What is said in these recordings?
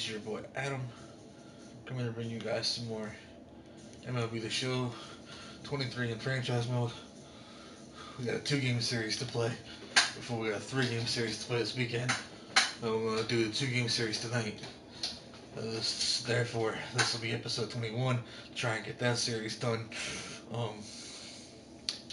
is your boy Adam, coming to bring you guys some more MLB The Show 23 in franchise mode. We got a 2-game series to play before we got a 3-game series to play this weekend. We're going to do the 2-game series tonight. Therefore, this will be episode 21. Try and get that series done.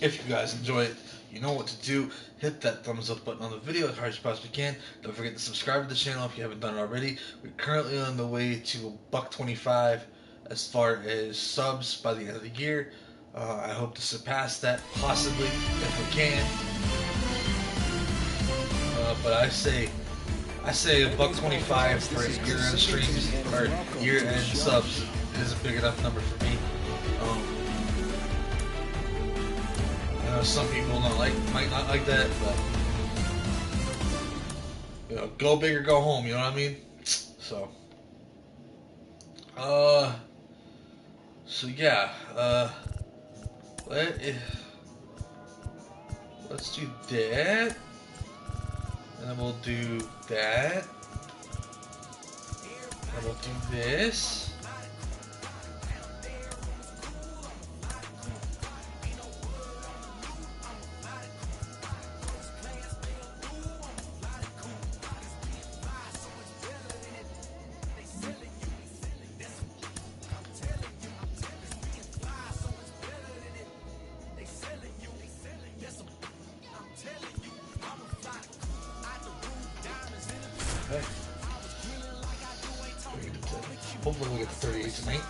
If you guys enjoy it, you know what to do. Hit that thumbs up button on the video as hard as you possibly can. Don't forget to subscribe to the channel if you haven't done it already. We're currently on the way to $1.25 as far as subs by the end of the year. I hope to surpass that possibly if we can. But I say $1.25 for year-end streams or year-end subs is a big enough number for me. I know some people might not like that, but you know, go big or go home. You know what I mean? So yeah. Let's do that. And then we'll do that. And we'll do this. Hopefully we'll get to 38 tonight.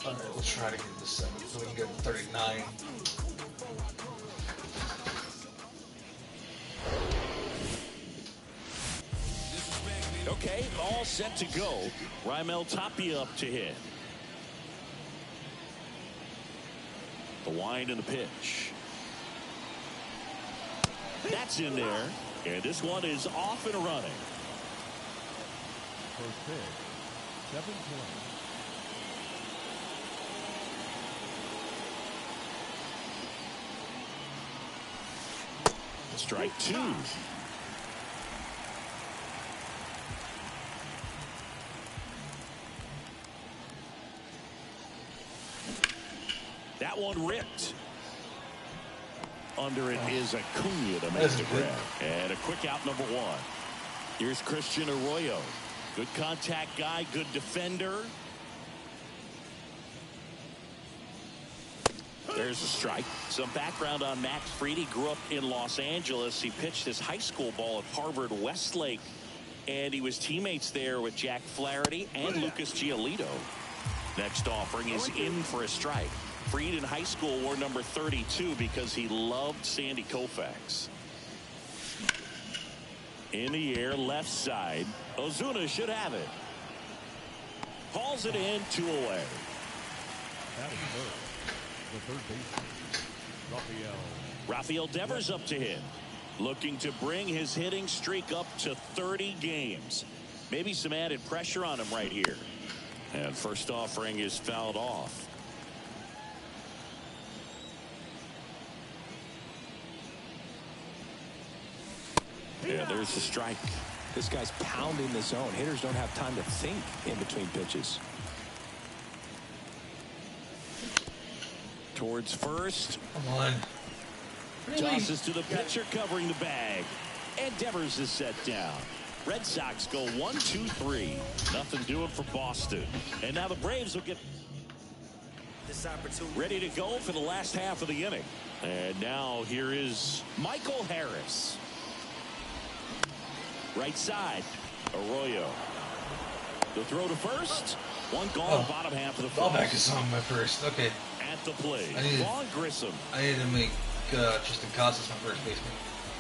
Alright, we'll try to get to 7 so we can get to 39. Okay, all set to go. Raimel Tapia up to hit. The wind and the pitch. That's in there. And this one is off and running. First pitch, 7-1. Strike 2. That one ripped. Under it is Acuna to make the grab. And a quick out, number 1. Here's Christian Arroyo. Good contact guy, good defender. There's a strike. Some background on Max Fried. He grew up in Los Angeles. He pitched his high school ball at Harvard Westlake. And he was teammates there with Jack Flaherty and Lucas Giolito. Next offering is in for a strike. Fried in high school wore number 32 because he loved Sandy Koufax. In the air, left side. Ozuna should have it. Hauls it in, 2 away. That is first. The third baseman, Rafael Devers up to hit. Looking to bring his hitting streak up to 30 games. Maybe some added pressure on him right here. And first offering is fouled off. Yeah, there's the strike. This guy's pounding the zone. Hitters don't have time to think in between pitches. Towards first. Come on. Really? Tosses to the pitcher covering the bag. And Devers is set down. Red Sox go 1-2-3. Nothing doing for Boston. And now the Braves will get ready to go for the last half of the inning. And now here is Michael Harris. Right side, Arroyo. The throw to first. One gone, bottom half of the first. Fallback is on my first. Okay. At the plate, Vaughn Grissom. I need to make Tristan Casas my first baseman.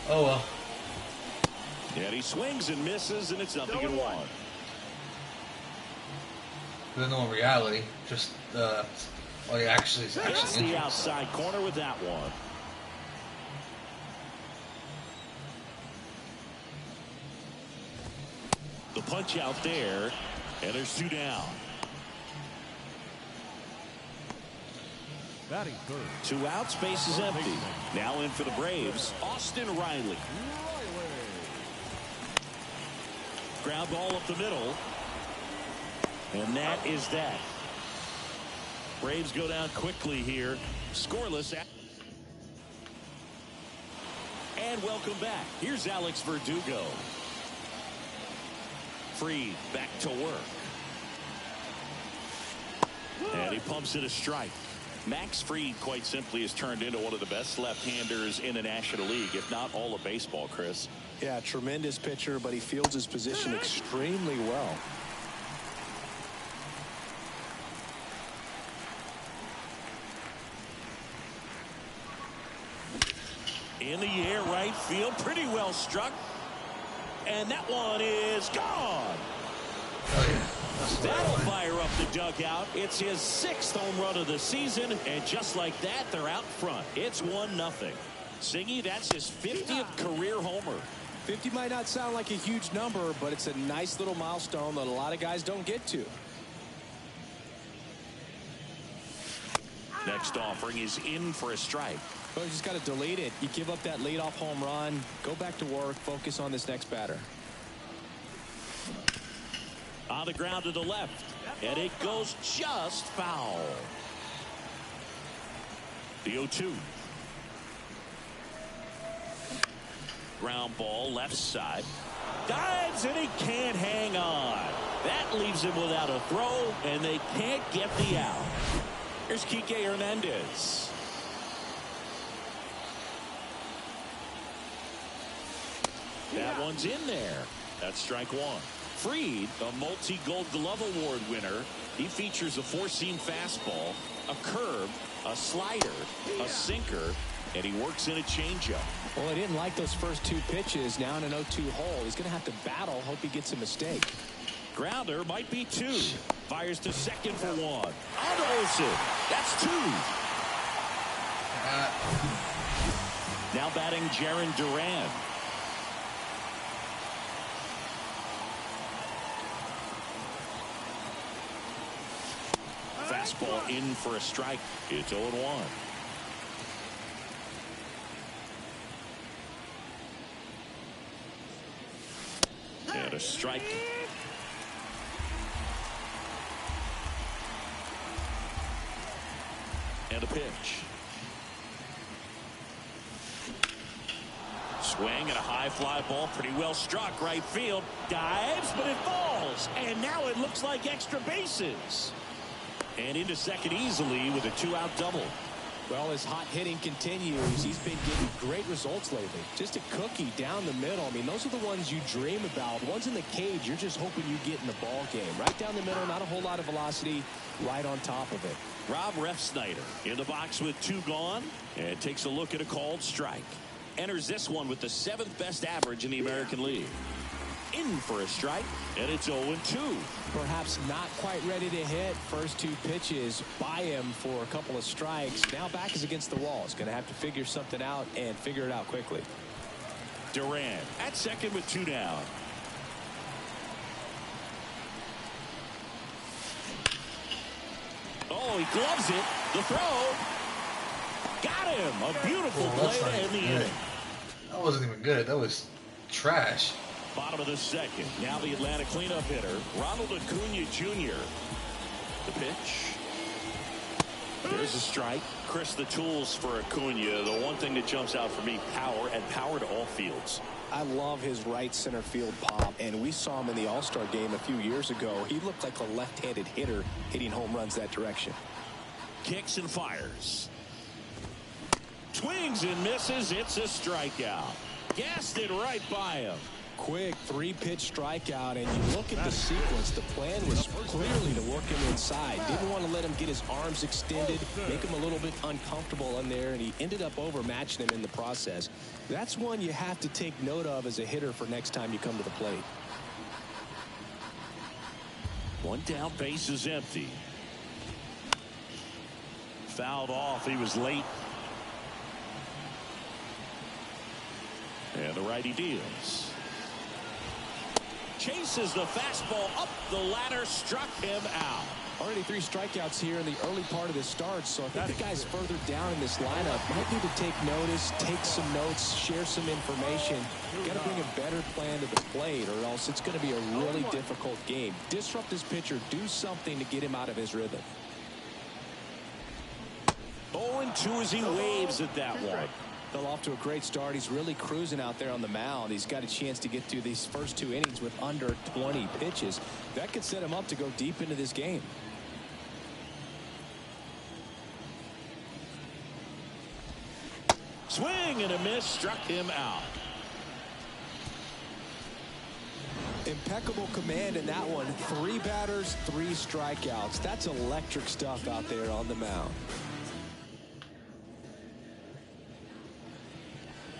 Oh well. And he swings and misses, and it's 0-1. But no, in reality, just he actually is That's the outside corner with that one. punch out there, and there's 2 down. Batting third. 2 outs, base is empty. Now in for the Braves, Austin Riley. Ground ball up the middle. And that is that. Braves go down quickly here. Scoreless. And welcome back. Here's Alex Verdugo. Fried back to work. And he pumps it a strike. Max Fried, quite simply, has turned into one of the best left-handers in the National League, if not all of baseball, Chris. Yeah, tremendous pitcher, but he fields his position extremely well. In the air, right field, pretty well struck. And that one is gone. That'll fire up the dugout. It's his 6th home run of the season, and just like that, they're out front. It's 1-0. Singy, that's his 50th career homer. 50 might not sound like a huge number, but it's a nice little milestone that a lot of guys don't get to. Next offering is in for a strike. Well, you just got to delete it. You give up that leadoff home run, go back to work, focus on this next batter. On the ground to the left, and it goes just foul. The 0-2. Ground ball left side. Dives, and he can't hang on. That leaves him without a throw, and they can't get the out. Here's Kike Hernandez. That one's in there. That's strike 1. Fried, a multi-Gold Glove Award winner. He features a 4-seam fastball, a curve, a slider, a sinker, and he works in a changeup. Well, he didn't like those first 2 pitches. Now in an 0-2 hole, he's going to have to battle, hope he gets a mistake. Grounder might be 2. Fires to second for 1. On Olsen. That's 2. Now batting Jarren Duran. Fastball in for a strike. It's 0-1. And a strike. And a pitch. Swing and a high fly ball, pretty well struck. Right field, dives, but it falls. And now it looks like extra bases. And into second easily with a 2-out double. Well, his hot hitting continues. He's been getting great results lately. Just a cookie down the middle. I mean, those are the ones you dream about. Ones in the cage, you're just hoping you get in the ball game. Right down the middle, not a whole lot of velocity, right on top of it. Rob Refsnyder in the box with 2 gone, and takes a look at a called strike. Enters this one with the 7th best average in the American League. In for a strike, and it's 0-2. Perhaps not quite ready to hit. First 2 pitches by him for a couple of strikes. Now back is against the wall. He's going to have to figure something out and figure it out quickly. Duran at second with 2 down. Oh, he gloves it. The throw. Got him. A beautiful play to end the inning. That wasn't even good. That was trash. Bottom of the second. Now the Atlanta cleanup hitter, Ronald Acuna Jr. The pitch. There's a strike. Chris, the tools for Acuna, the one thing that jumps out for me, power, and power to all fields. I love his right center field pop, and we saw him in the All-Star game a few years ago. He looked like a left-handed hitter hitting home runs that direction. Kicks and fires. Swings and misses. It's a strikeout. Gassed it right by him. Quick 3-pitch strikeout, and you look at the sequence. The plan was clearly to work him inside. Didn't want to let him get his arms extended, make him a little bit uncomfortable in there, and he ended up overmatching him in the process. That's one you have to take note of as a hitter for next time you come to the plate. 1 down, base is empty. Fouled off. He was late. And the righty deals. chases the fastball up the ladder, struck him out. Already 3 strikeouts here in the early part of the start, so I think the guys further down in this lineup might need to take notice, take some notes, share some information. Got to bring a better plan to the plate, or else it's going to be a really difficult game. Disrupt this pitcher, do something to get him out of his rhythm. 0-2 as he waves at that one. Fell off to a great start. He's really cruising out there on the mound. He's got a chance to get through these first 2 innings with under 20 pitches. That could set him up to go deep into this game. Swing and a miss, struck him out. Impeccable command in that one. 3 batters, 3 strikeouts. That's electric stuff out there on the mound.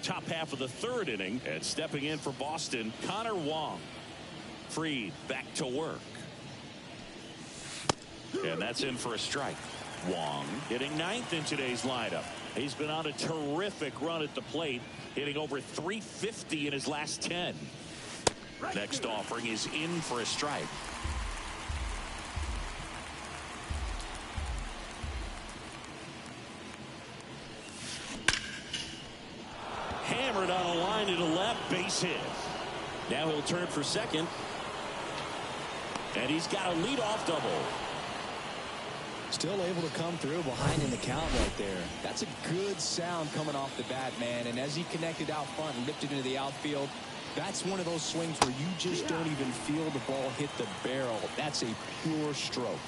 Top half of the 3rd inning, and stepping in for Boston, Connor Wong. Fried back to work. And that's in for a strike. Wong hitting 9th in today's lineup. He's been on a terrific run at the plate, hitting over 350 in his last 10. Next offering is in for a strike. Hammered on a line to the left, base hit. Now he'll turn for second. And he's got a leadoff double. Still able to come through behind in the count right there. That's a good sound coming off the bat, man. And as he connected out front and lifted into the outfield, that's one of those swings where you just don't even feel the ball hit the barrel. That's a pure stroke.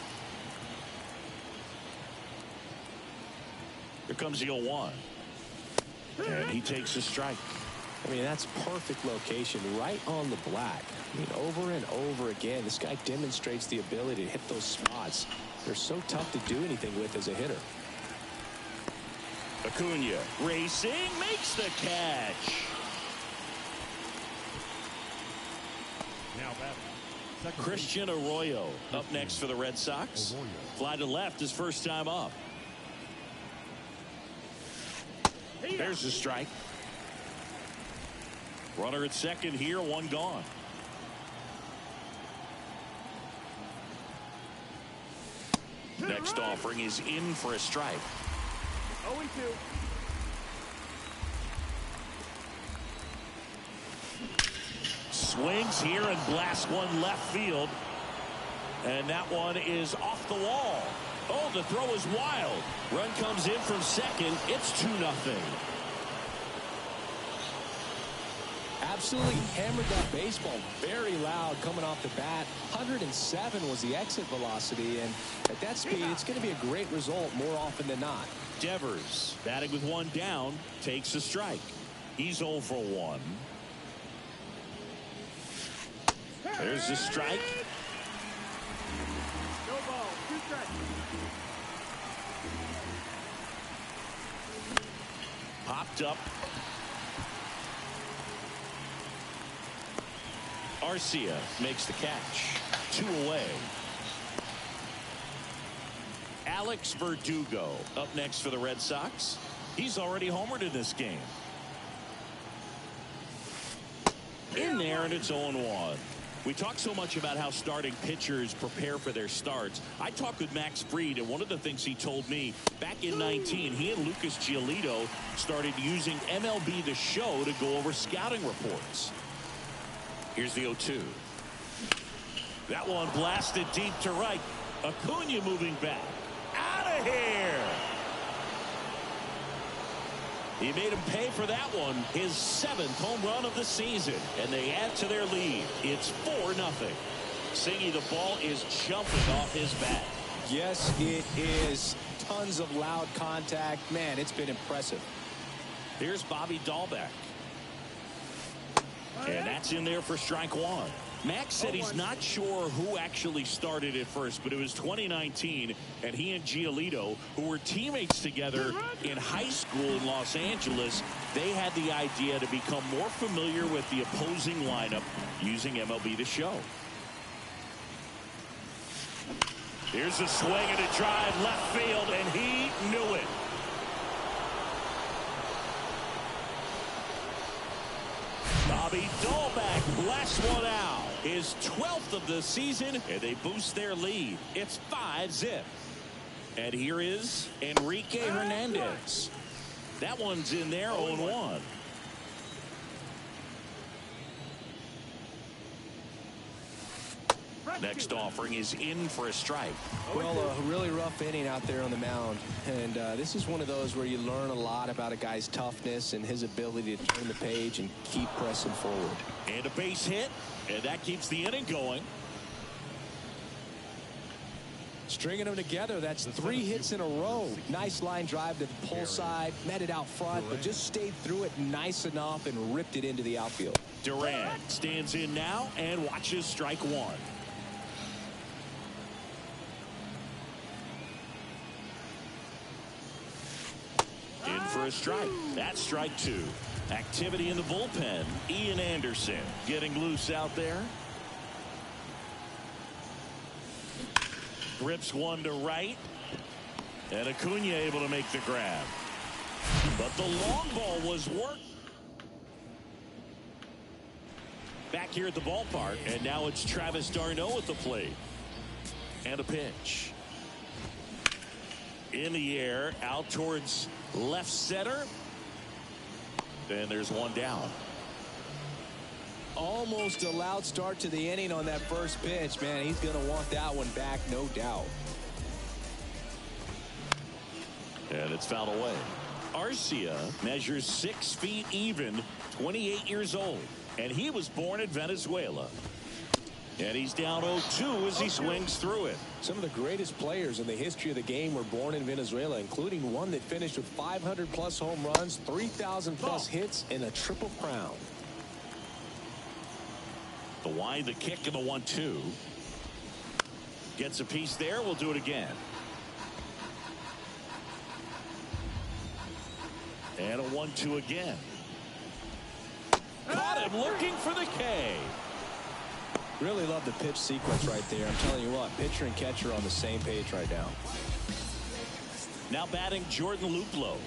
Here comes the 0-1. And he takes a strike. I mean, that's perfect location, right on the black. I mean, over and over again, this guy demonstrates the ability to hit those spots. They're so tough to do anything with as a hitter. Acuna racing, makes the catch. Now batting. Christian Arroyo up next for the Red Sox. Fly to left his first time up. There's the strike. Runner at second here, 1 gone. Next offering is in for a strike. 0-2. Swings here and blasts one left field. And that one is off the wall. Oh, the throw is wild. Run comes in from second. It's 2-0. Absolutely hammered that baseball. Very loud coming off the bat. 107 was the exit velocity, and at that speed, it's going to be a great result more often than not. Devers, batting with 1 down, takes a strike. He's 0 for 1. There's the strike. No ball. 2 strikes. Popped up. Arcia makes the catch. 2 away. Alex Verdugo up next for the Red Sox. He's already homered in this game. In there, and it's 0-1. We talk so much about how starting pitchers prepare for their starts. I talked with Max Fried, and one of the things he told me back in 19, he and Lucas Giolito started using MLB The Show to go over scouting reports. Here's the 0-2. That one blasted deep to right. Acuna moving back. Out of here. He made him pay for that one. His 7th home run of the season. And they add to their lead. It's 4-0. Singy, the ball is jumping off his bat. Yes, it is. Tons of loud contact. Man, it's been impressive. Here's Bobby Dahlbeck. And that's in there for strike 1. Max said he's not sure who actually started at first, but it was 2019, and he and Giolito, who were teammates together in high school in Los Angeles, they had the idea to become more familiar with the opposing lineup using MLB The Show. Here's a swing and a drive left field, and he knew it. Bobby Dahlback blasts one out. His 12th of the season, and they boost their lead. It's 5-zip. And here is Enrique Hernandez. That one's in there, 0-1. Next offering is in for a strike. Well, a really rough inning out there on the mound. And this is one of those where you learn a lot about a guy's toughness and his ability to turn the page and keep pressing forward. And a base hit, and that keeps the inning going. Stringing them together, that's 3 hits in a row. Nice line drive to the pull side, met it out front, but just stayed through it nice enough and ripped it into the outfield. Duran stands in now and watches strike one. In for a strike. That's strike two. Activity in the bullpen. Ian Anderson getting loose out there. Rips one to right. And Acuna able to make the grab. But the long ball was worked. Back here at the ballpark. And now it's Travis d'Arnaud at the plate. And a pitch. In the air. Out towards left center. And there's one down. Almost a loud start to the inning on that first pitch. Man, he's going to want that one back, no doubt. And it's fouled away. Arcia measures 6 feet even, 28 years old. And he was born in Venezuela. And he's down 0-2 as he swings through it. Some of the greatest players in the history of the game were born in Venezuela, including one that finished with 500-plus home runs, 3,000-plus hits, and a triple crown. The wide, the kick, and the 1-2. Gets a piece there. We'll do it again. And a 1-2 again. Caught him looking for the K. Really love the pitch sequence right there. I'm telling you what, pitcher and catcher on the same page right now. Now batting Jordan Luplow.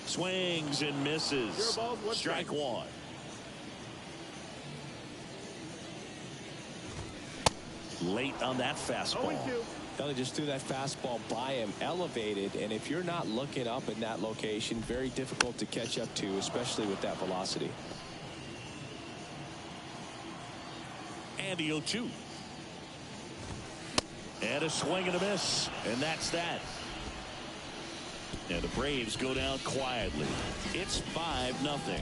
Swings and misses. Strike one. Late on that fastball. They just threw that fastball by him, elevated, and if you're not looking up in that location, very difficult to catch up to, especially with that velocity. And the 0-2. And a swing and a miss. And that's that. And the Braves go down quietly. It's 5-0.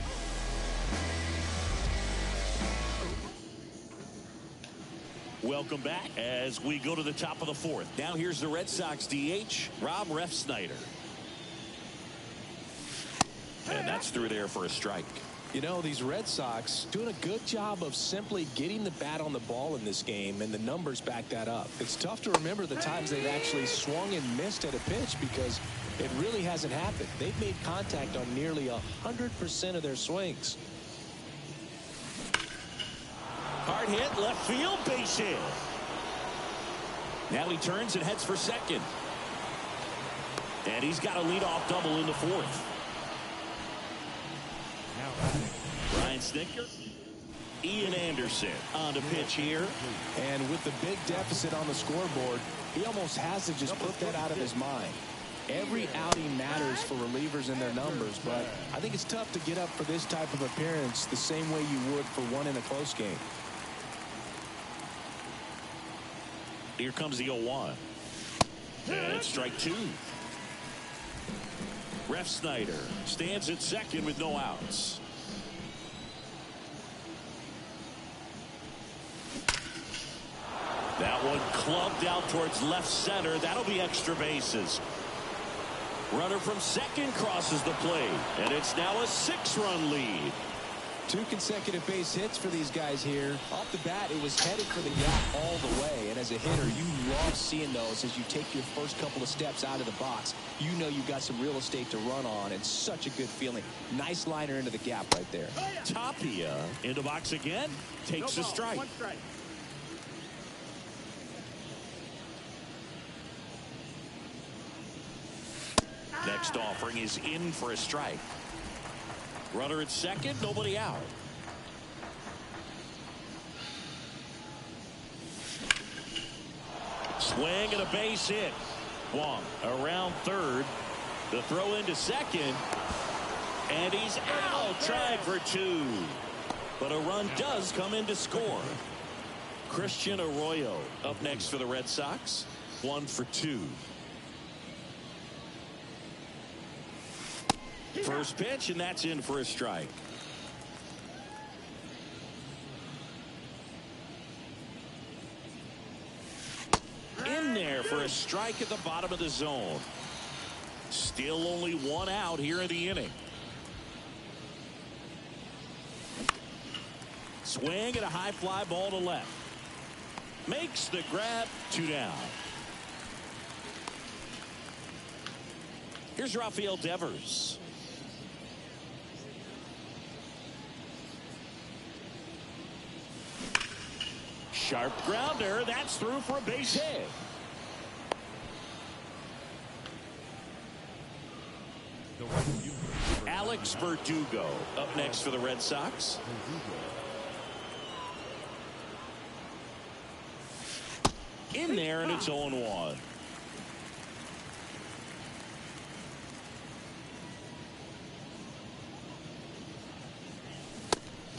Welcome back as we go to the top of the fourth. Now here's the Red Sox DH, Rob Refsnyder. And that's through there for a strike. You know, these Red Sox doing a good job of simply getting the bat on the ball in this game, and the numbers back that up. It's tough to remember the times they've actually swung and missed at a pitch because it really hasn't happened. They've made contact on nearly 100% of their swings. Hard hit, left field, base hit. Now he turns and heads for second. And he's got a leadoff double in the fourth. Brian Snitker, Ian Anderson on the pitch here. And with the big deficit on the scoreboard, he almost has to just put that out of his mind. Every outing matters for relievers and their numbers, but I think it's tough to get up for this type of appearance the same way you would for one in a close game. Here comes the 0-1. And strike two. Refsnyder stands at second with no outs. That one clubbed out towards left center. That'll be extra bases. Runner from second crosses the plate, and it's now a 6-run lead. 2 consecutive base hits for these guys here. Off the bat, it was headed for the gap all the way. And as a hitter, you love seeing those as you take your first couple of steps out of the box. You know you've got some real estate to run on, and such a good feeling. Nice liner into the gap right there. Tapia in the box again. Takes a strike. Next offering is in for a strike. Runner at second, nobody out. Swing and a base hit. Wong around third. The throw into second. And he's out, trying for two. But a run does come in to score. Christian Arroyo up next for the Red Sox. 1 for 2. First pitch, and that's in for a strike. In there for a strike at the bottom of the zone. Still only one out here in the inning. Swing and a high fly ball to left. Makes the grab. 2 down. Here's Rafael Devers. Sharp grounder. That's through for a base hit. Alex Verdugo up next for the Red Sox. In there, and it's 0-1.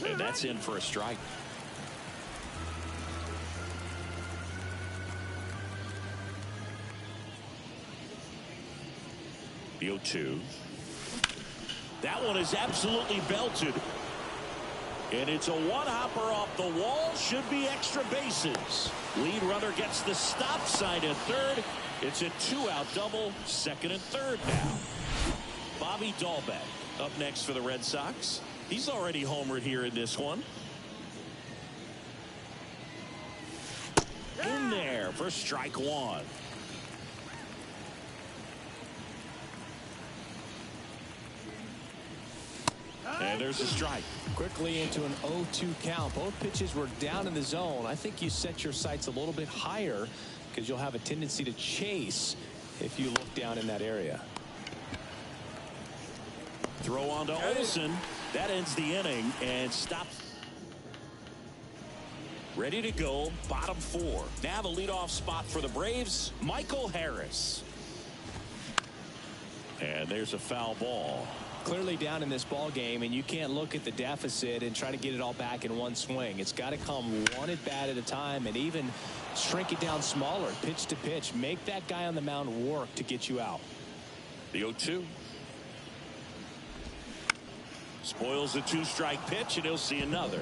And that's in for a strike. The 0-2. That one is absolutely belted. And it's a one-hopper off the wall. Should be extra bases. Lead runner gets the stop sign at third. It's a 2-out double. Second and third now. Bobby Dahlbeck up next for the Red Sox. He's already homered here in this one. In there for strike one. And there's a strike. Quickly into an 0-2 count. Both pitches were down in the zone. I think you set your sights a little bit higher because you'll have a tendency to chase if you look down in that area. Throw on to Olsen. That ends the inning and stops. Ready to go. Bottom 4. Now the leadoff spot for the Braves. Michael Harris. And there's a foul ball. Clearly down in this ball game, and you can't look at the deficit and try to get it all back in one swing. It's got to come one at bat at a time, and even shrink it down smaller, pitch to pitch. Make that guy on the mound work to get you out. The 0-2. Spoils the 2-strike pitch, and he'll see another.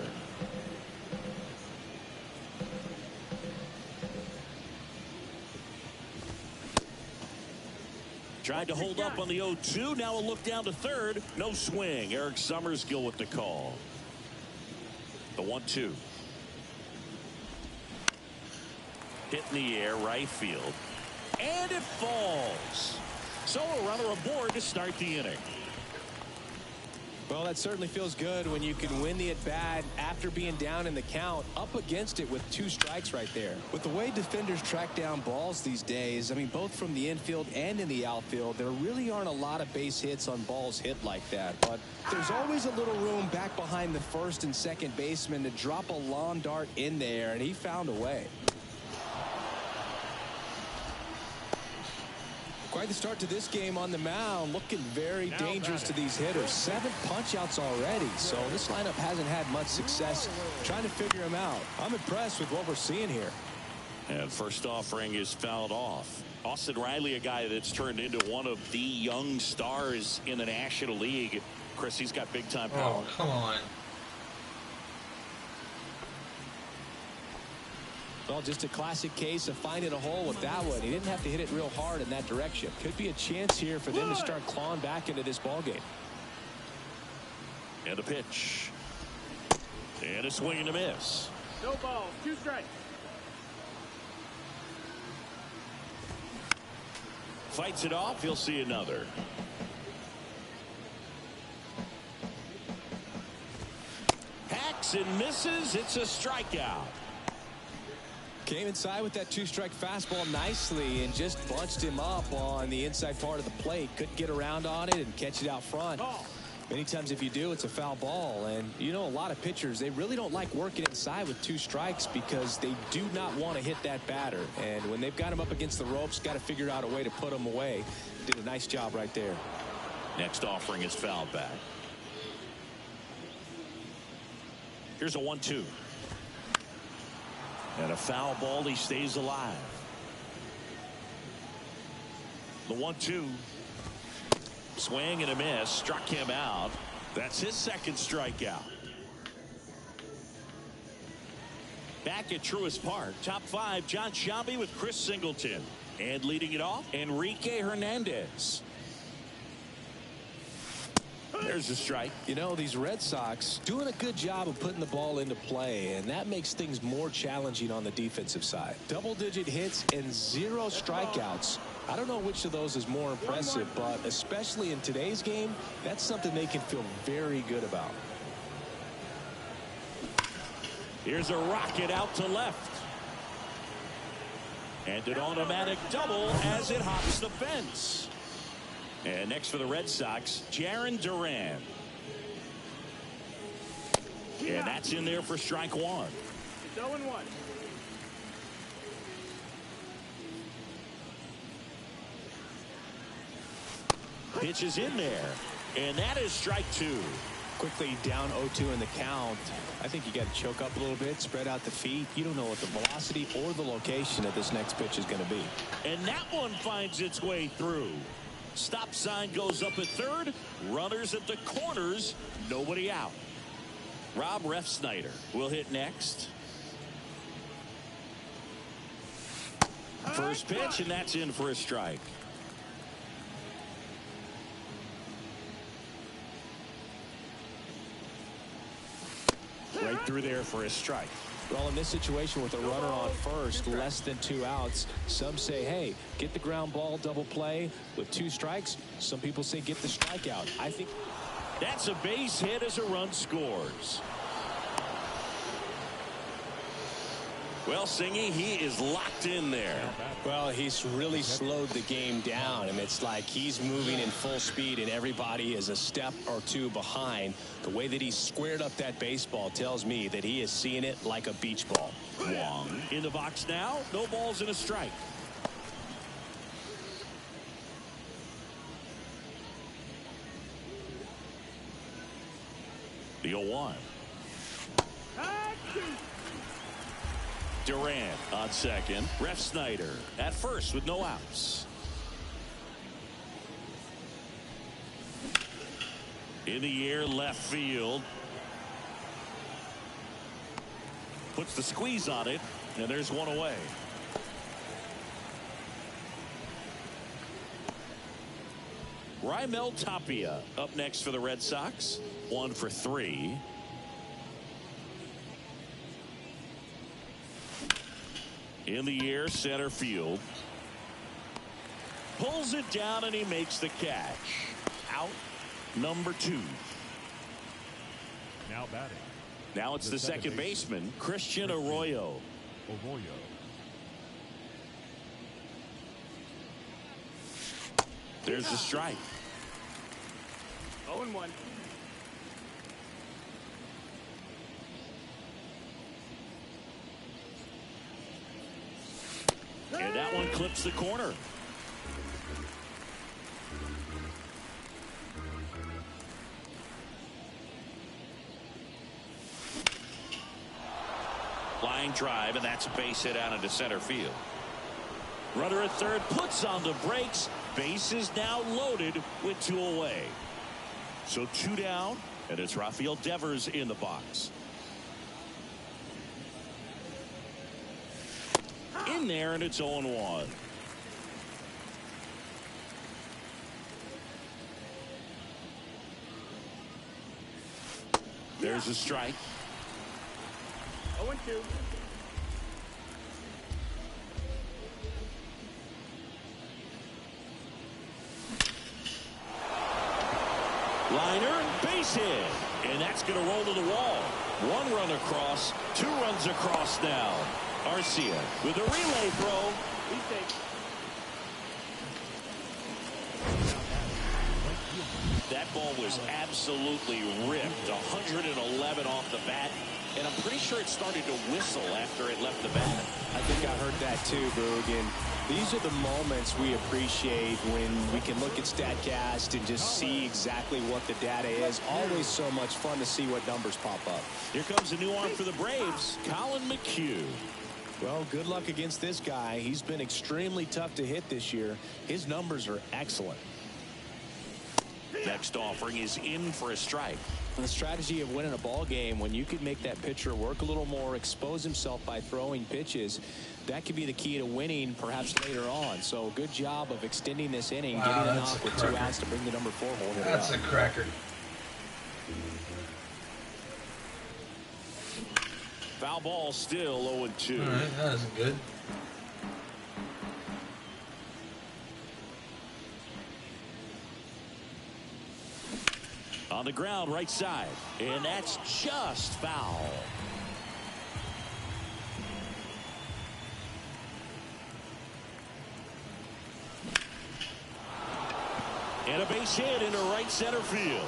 Tried to hold up on the 0-2. Now a look down to third. No swing. Eric Summerskill with the call. The 1-2. Hit in the air, right field. And it falls. So a runner aboard to start the inning. Well, that certainly feels good when you can win the at-bat after being down in the count, up against it with 2 strikes right there. With the way defenders track down balls these days, I mean, both from the infield and in the outfield, there really aren't a lot of base hits on balls hit like that. But there's always a little room back behind the first and second baseman to drop a lawn dart in there, and he found a way. Quite the start to this game on the mound, looking very dangerous to these hitters. 7 punch-outs already, so this lineup hasn't had much success trying to figure him out. I'm impressed with what we're seeing here. And first offering is fouled off. Austin Riley, a guy that's turned into one of the young stars in the National League. Chris, he's got big-time power. Oh, come on. Well, just a classic case of finding a hole with that one. He didn't have to hit it real hard in that direction. Could be a chance here for them to start clawing back into this ball game. And a pitch. And a swing and a miss. No ball, 2 strikes. Fights it off. He'll see another. Hacks and misses. It's a strikeout. Came inside with that 2-strike fastball nicely and just bunched him up on the inside part of the plate. Couldn't get around on it and catch it out front. Many times if you do, it's a foul ball. And you know, a lot of pitchers, they really don't like working inside with 2 strikes because they do not want to hit that batter. And when they've got him up against the ropes, got to figure out a way to put him away. Did a nice job right there. Next offering is fouled back. Here's a 1-2. And a foul ball. He stays alive. The 1-2. Swing and a miss. Struck him out. That's his second strikeout. Back at Truist Park. Top 5, John Sciambi with Chris Singleton. And leading it off, Enrique Hernandez. There's a strike. You know, these Red Sox doing a good job of putting the ball into play, and that makes things more challenging on the defensive side. Double-digit hits and 0 strikeouts. I don't know which of those is more impressive, but especially in today's game, that's something they can feel very good about. Here's a rocket out to left. And an automatic double as it hops the fence. And next for the Red Sox, Jarren Duran. And that's in there for strike 1. It's 0-1. Pitch is in there. And that is strike 2. Quickly down 0-2 in the count. I think you got to choke up a little bit, spread out the feet. You don't know what the velocity or the location of this next pitch is going to be. And that one finds its way through. Stop sign goes up at third. Runners at the corners. Nobody out. Rob Refsnyder will hit next. First pitch, and that's in for a strike. Right through there for a strike. Well, in this situation with a runner on first, less than 2 outs, some say, hey, get the ground ball, double play. With 2 strikes, some people say get the strikeout. I think that's a base hit as a run scores. Well, Singy, he is locked in there. Well, he's really slowed the game down, and it's like he's moving in full speed, and everybody is a step or 2 behind. The way that he squared up that baseball tells me that he is seeing it like a beach ball. Wong in the box now. No balls and a strike. The 0-1. Durant on second. Refsnyder at first with no outs. In the air, left field. Puts the squeeze on it, and there's one away. Raimel Tapia up next for the Red Sox. 1 for 3. In the air, center field. Pulls it down, and he makes the catch. Out number 2. Now batting. Now it's the second baseman, Christian Arroyo. There's the strike. 0-1. And that one clips the corner. Line drive, and that's a base hit out into center field. Runner at third puts on the brakes. Base is now loaded with 2 away. So 2 down, and it's Rafael Devers in the box. In there, and it's 0-1. There's a strike. 0-2. Liner, base hit. And that's going to roll to the wall. 1 run across, 2 runs across now. Arcia with a relay throw. That ball was absolutely ripped. 111 off the bat. And I'm pretty sure it started to whistle after it left the bat. I think I heard that too, Boog. And these are the moments we appreciate when we can look at StatCast and just see exactly what the data is. Always so much fun to see what numbers pop up. Here comes a new arm for the Braves, Colin McHugh. Well, good luck against this guy. He's been extremely tough to hit this year. His numbers are excellent. Next offering is in for a strike. The strategy of winning a ball game, when you can make that pitcher work a little more, expose himself by throwing pitches, that could be the key to winning perhaps later on. So good job of extending this inning, getting it off with 2 outs to bring the number 4 hole hitter That's up. a cracker. Foul ball, still 0-2. All right, that isn't good. On the ground, right side. And that's just foul. And a base hit into right center field.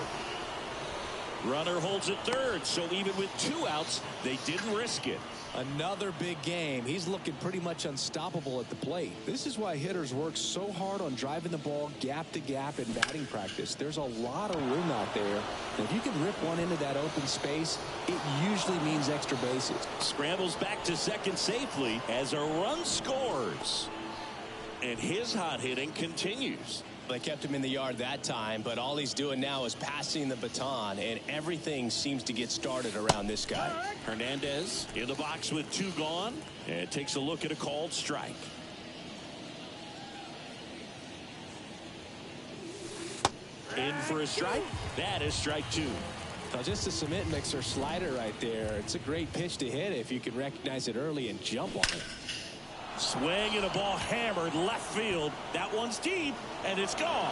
Runner holds at third, so even with 2 outs, they didn't risk it. Another big game. He's looking pretty much unstoppable at the plate. This is why hitters work so hard on driving the ball gap to gap in batting practice. There's a lot of room out there. And if you can rip one into that open space, it usually means extra bases. Scrambles back to second safely as a run scores. And his hot hitting continues. They kept him in the yard that time, but all he's doing now is passing the baton, and everything seems to get started around this guy. Hernandez in the box with 2 gone, and takes a look at a called strike. In for a strike. That is strike 2. Now just a cement mixer slider right there. It's a great pitch to hit if you can recognize it early and jump on it. Swing and a ball hammered left field. That one's deep, and it's gone.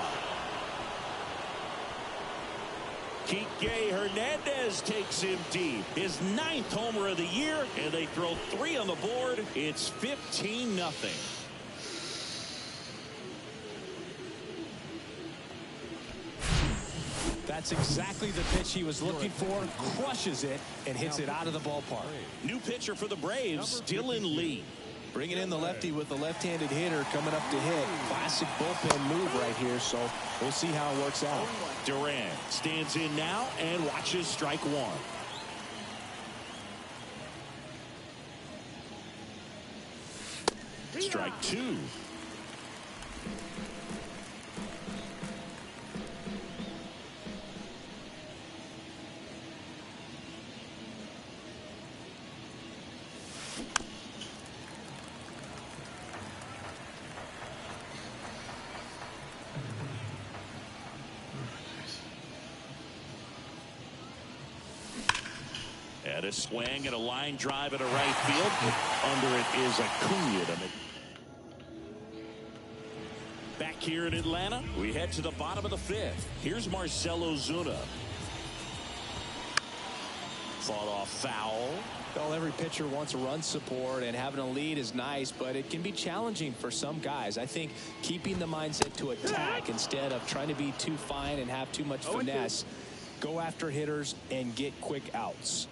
Kike Hernandez takes him deep. His 9th homer of the year, and they throw 3 on the board. It's 15-0. That's exactly the pitch he was looking for. Crushes it and hits it out of the ballpark. New pitcher for the Braves, Dylan Lee. Bringing in the lefty with the left-handed hitter coming up to hit. Classic bullpen move right here, so we'll see how it works out. Duran stands in now and watches strike 1. Strike 2. And a swing and a line drive at a right field. Under it is Acuna. Back here in Atlanta, we head to the bottom of the 5th. Here's Marcell Ozuna. Fought off foul. Well, every pitcher wants a run support, and having a lead is nice, but it can be challenging for some guys. I think keeping the mindset to attack instead of trying to be too fine and have too much finesse. Go after hitters and get quick outs.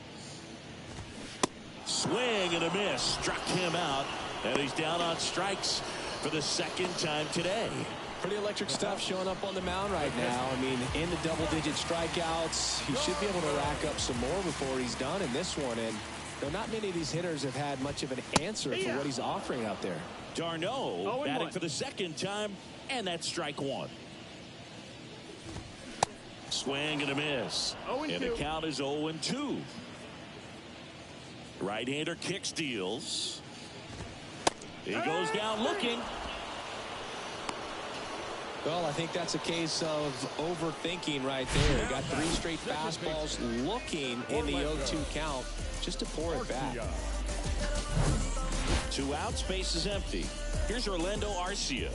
Swing and a miss. Struck him out. And he's down on strikes for the 2nd time today. Pretty electric stuff showing up on the mound right now. I mean, in the double-digit strikeouts, he should be able to rack up some more before he's done in this one. And not many of these hitters have had much of an answer for what he's offering out there. Darno batting for the 2nd time, and that's strike 1. Swing and a miss. And the count is 0-2. Right-hander kick steals. He goes down looking. Well, I think that's a case of overthinking right there. He got 3 straight fastballs looking in the 0-2 count just to pour it back. 2 outs, base is empty. Here's Orlando Arcia.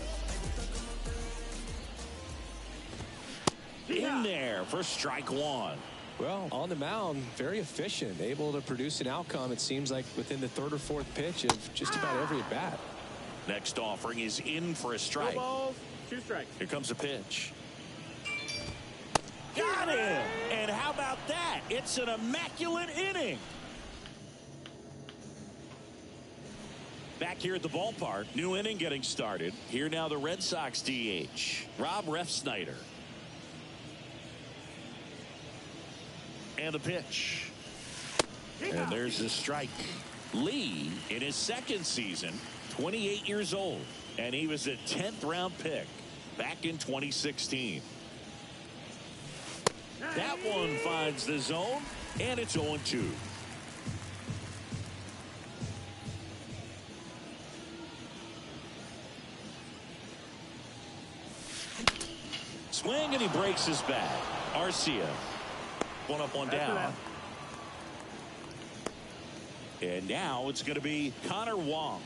In there for strike 1. Well, on the mound, very efficient, able to produce an outcome, it seems like, within the 3rd or 4th pitch of just about every at bat. Next offering is in for a strike. 2 balls, 2 strikes. Here comes a pitch. got him. And how about that? It's an immaculate inning. Back here at the ballpark, new inning getting started. Here now the Red Sox DH, Rob Refsnyder. And the pitch. And there's the strike. Lee, in his second season, 28 years old. And he was a 10th round pick back in 2016. That one finds the zone, and it's 0-2. Swing, and he breaks his bat. Arcia. One up, one down. And now it's going to be Connor Wong.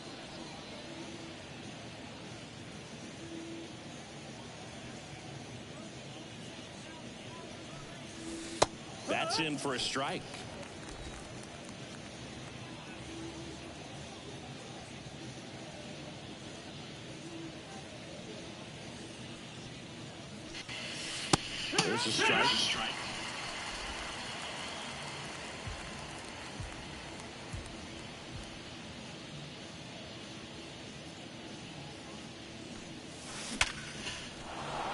That's in for a strike. There's a strike.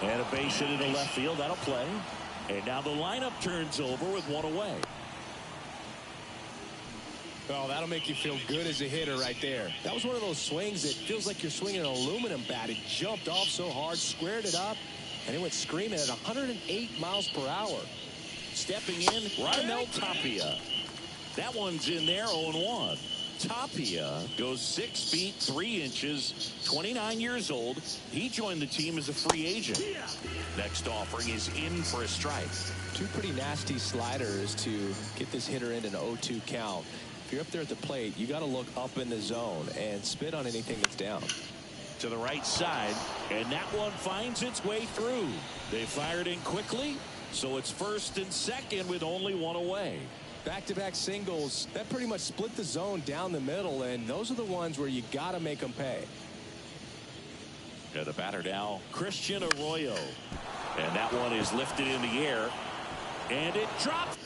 And a base hit into left field. That'll play. And now the lineup turns over with one away. Well, that'll make you feel good as a hitter right there. That was one of those swings that feels like you're swinging an aluminum bat. It jumped off so hard, squared it up, and it went screaming at 108 miles per hour. Stepping in, Raimel Tapia. That one's in there, 0-1. Tapia goes 6 feet 3 inches, 29 years old. He joined the team as a free agent. Next offering is in for a strike. Two pretty nasty sliders to get this hitter in an 0-2 count. If you're up there at the plate, you got to look up in the zone and spit on anything that's down. To the right side, and that one finds its way through. They fired in quickly, so it's first and second with only one away. Back-to-back singles, that pretty much split the zone down the middle, and those are the ones where you got to make them pay. And the batter now, Christian Arroyo. And that one is lifted in the air, and it drops.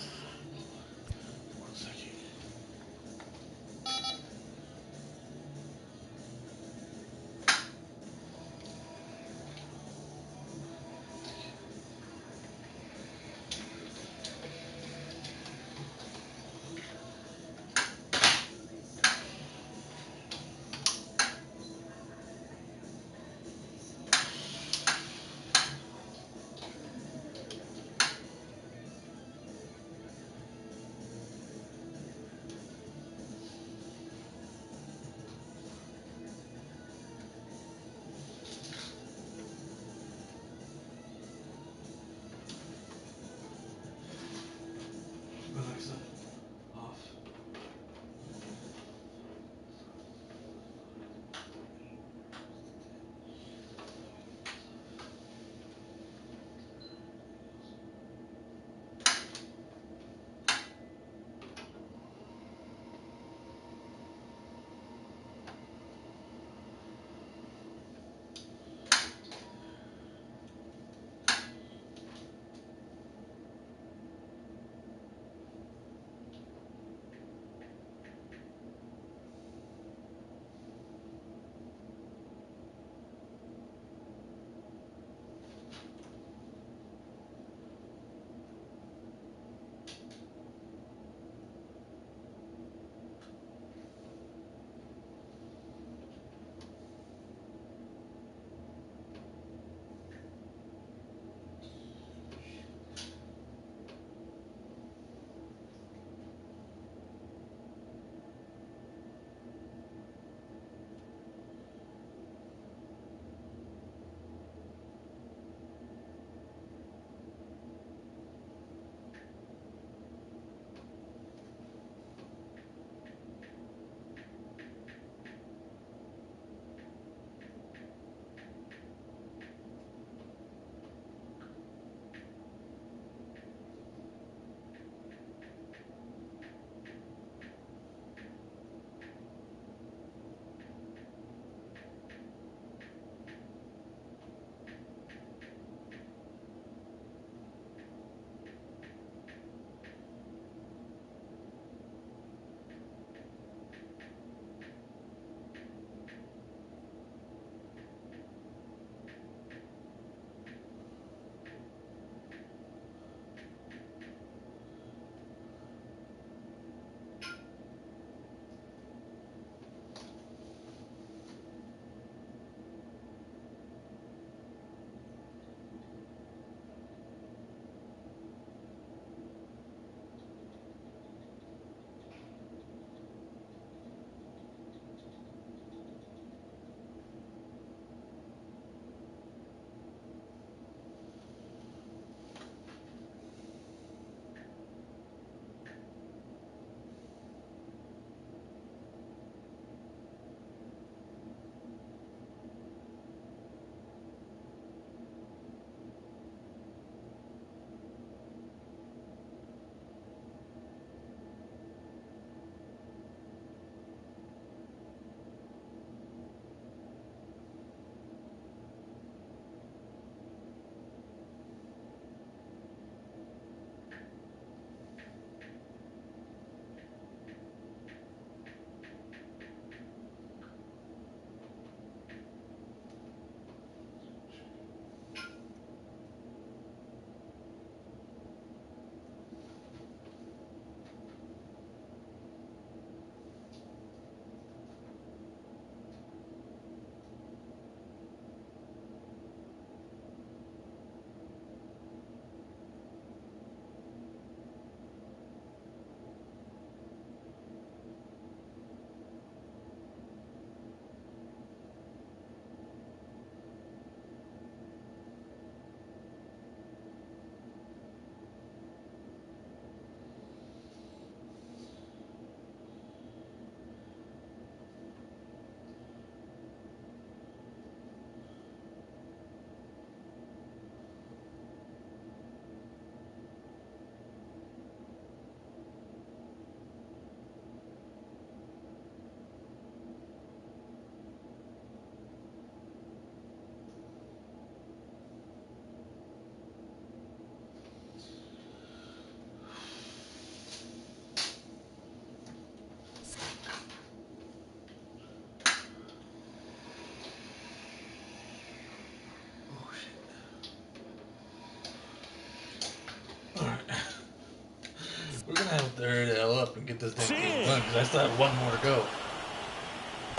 get this damn game done because I still have one more to go.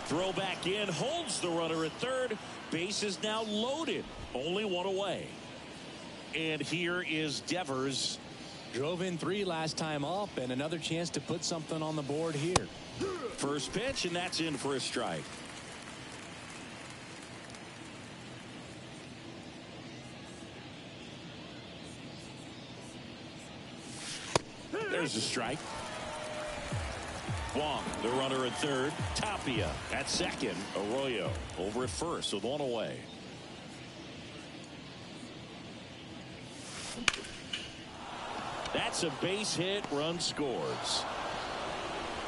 Throw back in, holds the runner at third. Base is now loaded. Only one away. And here is Devers. Drove in 3 last time up, and another chance to put something on the board here. First pitch, and that's in for a strike. There's a strike. Wong, the runner at third. Tapia at second. Arroyo over at first with one away. That's a base hit. Run scores.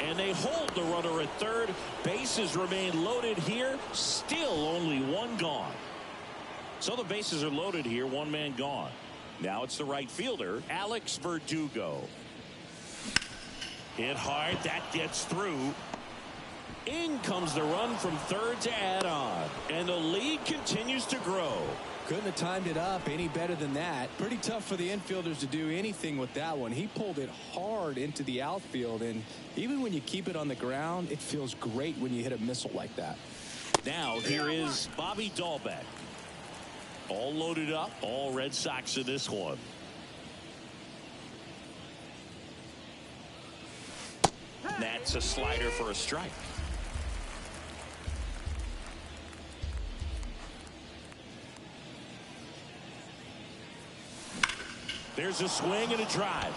And they hold the runner at third. Bases remain loaded here. Still only one gone. So the bases are loaded here. One man gone. Now it's the right fielder, Alex Verdugo. Hit hard. That gets through. In comes the run from third to add on. And the lead continues to grow. Couldn't have timed it up any better than that. Pretty tough for the infielders to do anything with that one. He pulled it hard into the outfield, and even when you keep it on the ground, it feels great when you hit a missile like that. Now here is Bobby Dahlbeck. All loaded up, all Red Sox in this one. That's a slider for a strike. There's a swing and a drive.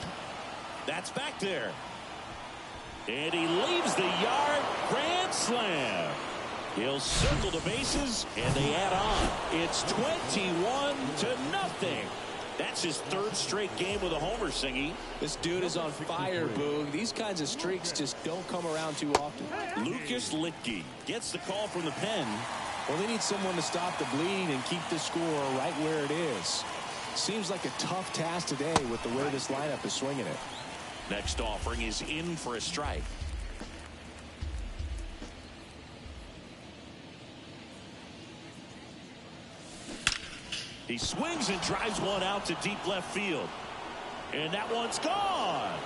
That's back there. And he leaves the yard. Grand slam. He'll circle the bases, and they add on. It's 21-0. That's his third straight game with a homer, Singy. This dude is on fire, Boog. These kinds of streaks just don't come around too often. Lucas Litke gets the call from the pen. Well, they need someone to stop the bleed and keep the score right where it is. Seems like a tough task today with the way this lineup is swinging it. Next offering is in for a strike. He swings and drives one out to deep left field. And that one's gone.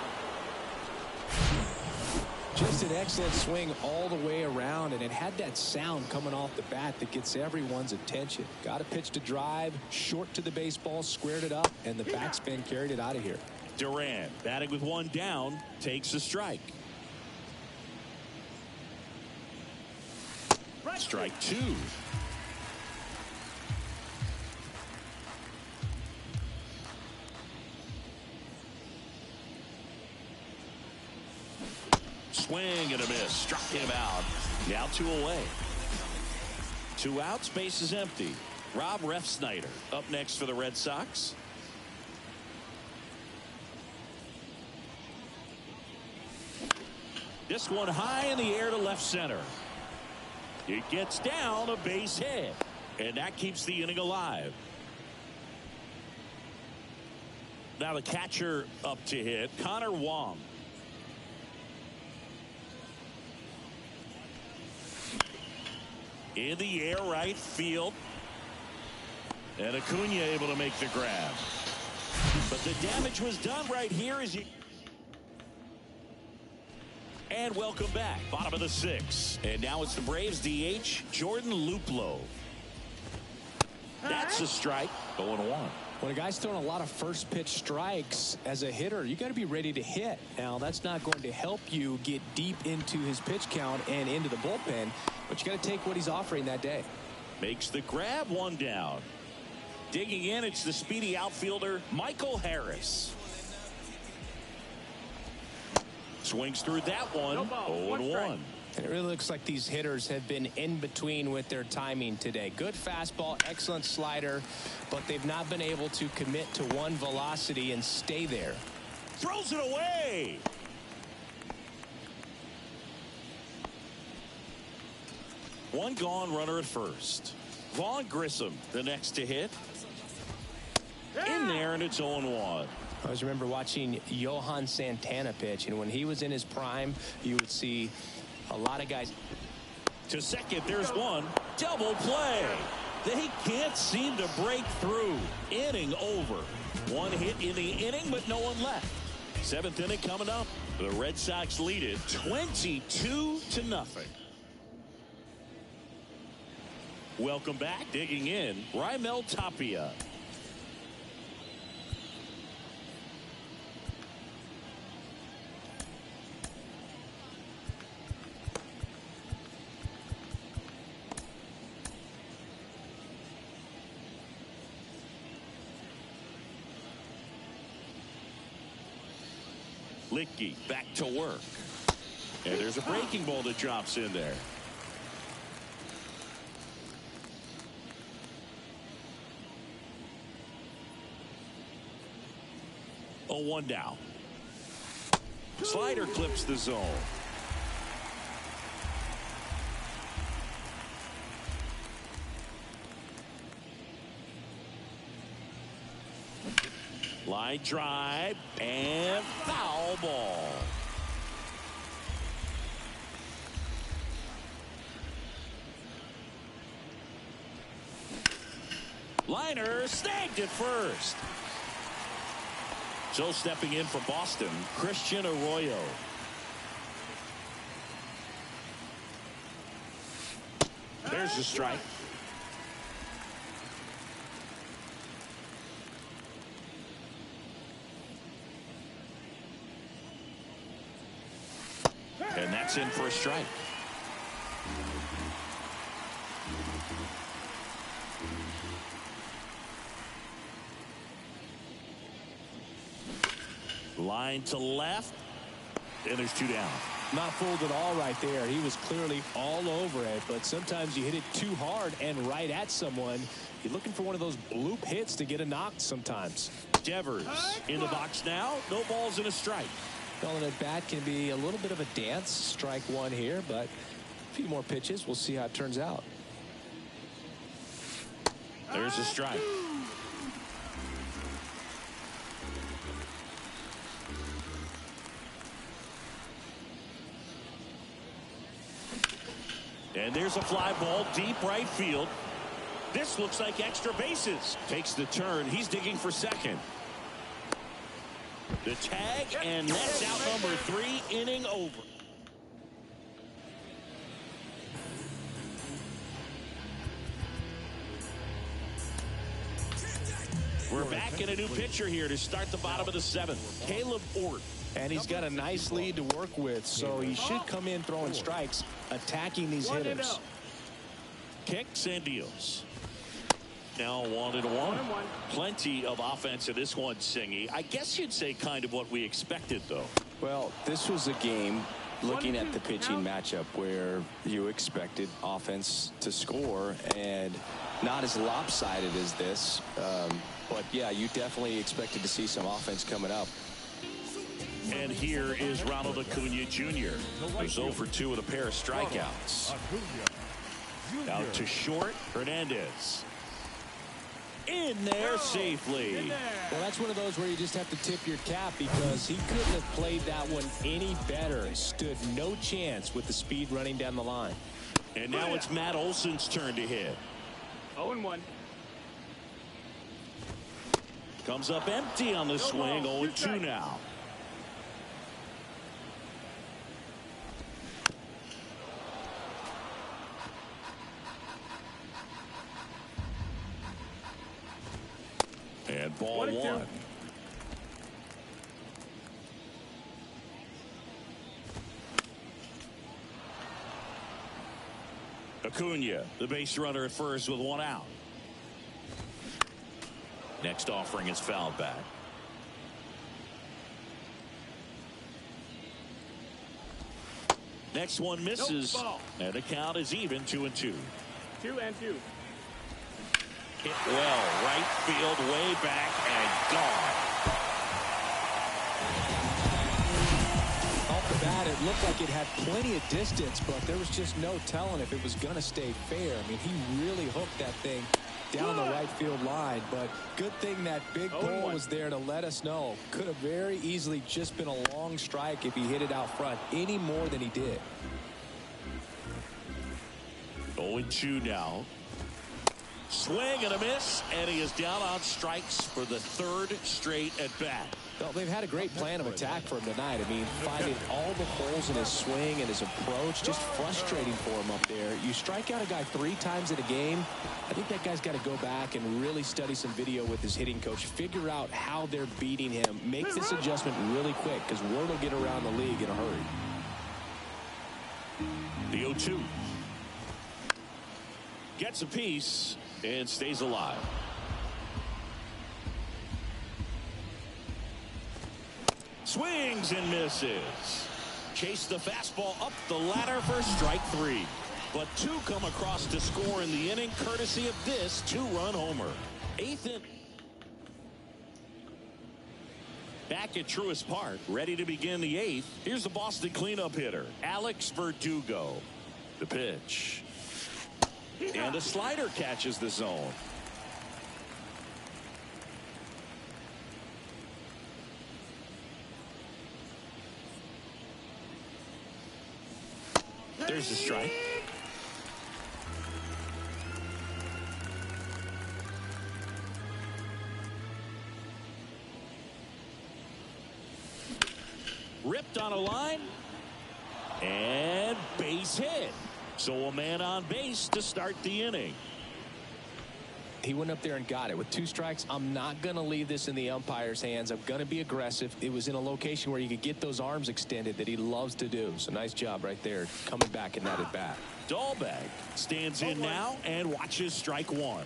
Just an excellent swing all the way around, and it had that sound coming off the bat that gets everyone's attention. Got a pitch to drive, short to the baseball, squared it up, and the backspin carried it out of here. Duran, batting with one down, takes a strike. Strike two. Swing and a miss. Struck him out. Now 2 away. 2 outs. Base is empty. Rob Refsnyder up next for the Red Sox. This one high in the air to left center. It gets down, a base hit. And that keeps the inning alive. Now the catcher up to hit, Connor Wong. In the air right field. And Acuna able to make the grab. But the damage was done right here as he... And welcome back. Bottom of the 6th. And now it's the Braves DH, Jordan Luplow. That's a strike. 0-1. When a guy's throwing a lot of first pitch strikes as a hitter, you got to be ready to hit. Now, that's not going to help you get deep into his pitch count and into the bullpen, but you got to take what he's offering that day. Makes the grab, 1 down. Digging in, it's the speedy outfielder, Michael Harris. Swings through that one. 0-1. And it really looks like these hitters have been in between with their timing today. Good fastball, excellent slider, but they've not been able to commit to one velocity and stay there. Throws it away. One gone, runner at first. Vaughn Grissom, the next to hit. In there, and it's 0-1. I always remember watching Johan Santana pitch, and when he was in his prime, you would see a lot of guys. To second, there's one. Double play. They can't seem to break through. Inning over. One hit in the inning, but no one left. Seventh inning coming up. The Red Sox lead it 22-0. Welcome back. Digging in, Raimel Tapia. Licky back to work. And there's a breaking ball that drops in there. Oh, 1 down. Slider clips the zone. Line drive and foul ball. Liner snagged it first. So stepping in for Boston, Christian Arroyo. There's the strike. And that's in for a strike. Line to left. And there's 2 down. Not fooled at all right there. He was clearly all over it, but sometimes you hit it too hard and right at someone. You're looking for one of those bloop hits to get a knock sometimes. Devers in the box now. No balls and a strike. Calling at bat can be a little bit of a dance. Strike 1 here, but a few more pitches. We'll see how it turns out. There's a strike. And there's a fly ball deep right field. This looks like extra bases. Takes the turn. He's digging for second. The tag, and that's out number 3, inning over. We're back in a new pitcher here to start the bottom of the 7th. Caleb Ort. And he's got a nice lead to work with, so he should come in throwing strikes, attacking these hitters. Kicks and deals. Now 1-1. Plenty of offense in this one, Singy. I guess you'd say kind of what we expected, though. Well, this was a game, looking at the pitching matchup, where you expected offense to score, and not as lopsided as this. But, yeah, you definitely expected to see some offense coming up. And here is Ronald Acuna Jr. Who's 0 for 2 with a pair of strikeouts. Out to short, Hernandez. In there safely. Well, that's one of those where you just have to tip your cap, because he couldn't have played that one any better. Stood no chance with the speed running down the line. And now it's Matt Olson's turn to hit. 0-1. Comes up empty on the swing. 0-2 now. And ball 1. Acuna, the base runner at first with 1 out. Next offering is fouled back. Next one misses. And the count is even 2-2. 2-2. Hit well, right field, way back, and gone. Off the bat, it looked like it had plenty of distance, but there was just no telling if it was going to stay fair. I mean, he really hooked that thing down the right field line, but good thing that big pole was there to let us know. Could have very easily just been a long strike if he hit it out front any more than he did. 0-2 now. Swing and a miss, and he is down on strikes for the third straight at bat. Well, they've had a great plan of attack for him tonight. I mean, finding all the holes in his swing and his approach, just frustrating for him up there. You strike out a guy 3 times in a game, I think that guy's got to go back and really study some video with his hitting coach, figure out how they're beating him, make this adjustment really quick, because word will get around the league in a hurry. The 0-2. Gets a piece and stays alive. Swings and misses. Chase the fastball up the ladder for strike 3. But 2 come across to score in the inning, courtesy of this 2-run homer. 8th inning. Back at Truist Park, ready to begin the 8th. Here's the Boston cleanup hitter, Alex Verdugo. The pitch. And a slider catches the zone. There's the strike. Ripped on a line. And base hit. So a man on base to start the inning. He went up there and got it. With 2 strikes, I'm not going to leave this in the umpire's hands. I'm going to be aggressive. It was in a location where you could get those arms extended that he loves to do. So nice job right there, coming back in that at bat. Dahlbeck stands in now and watches strike 1.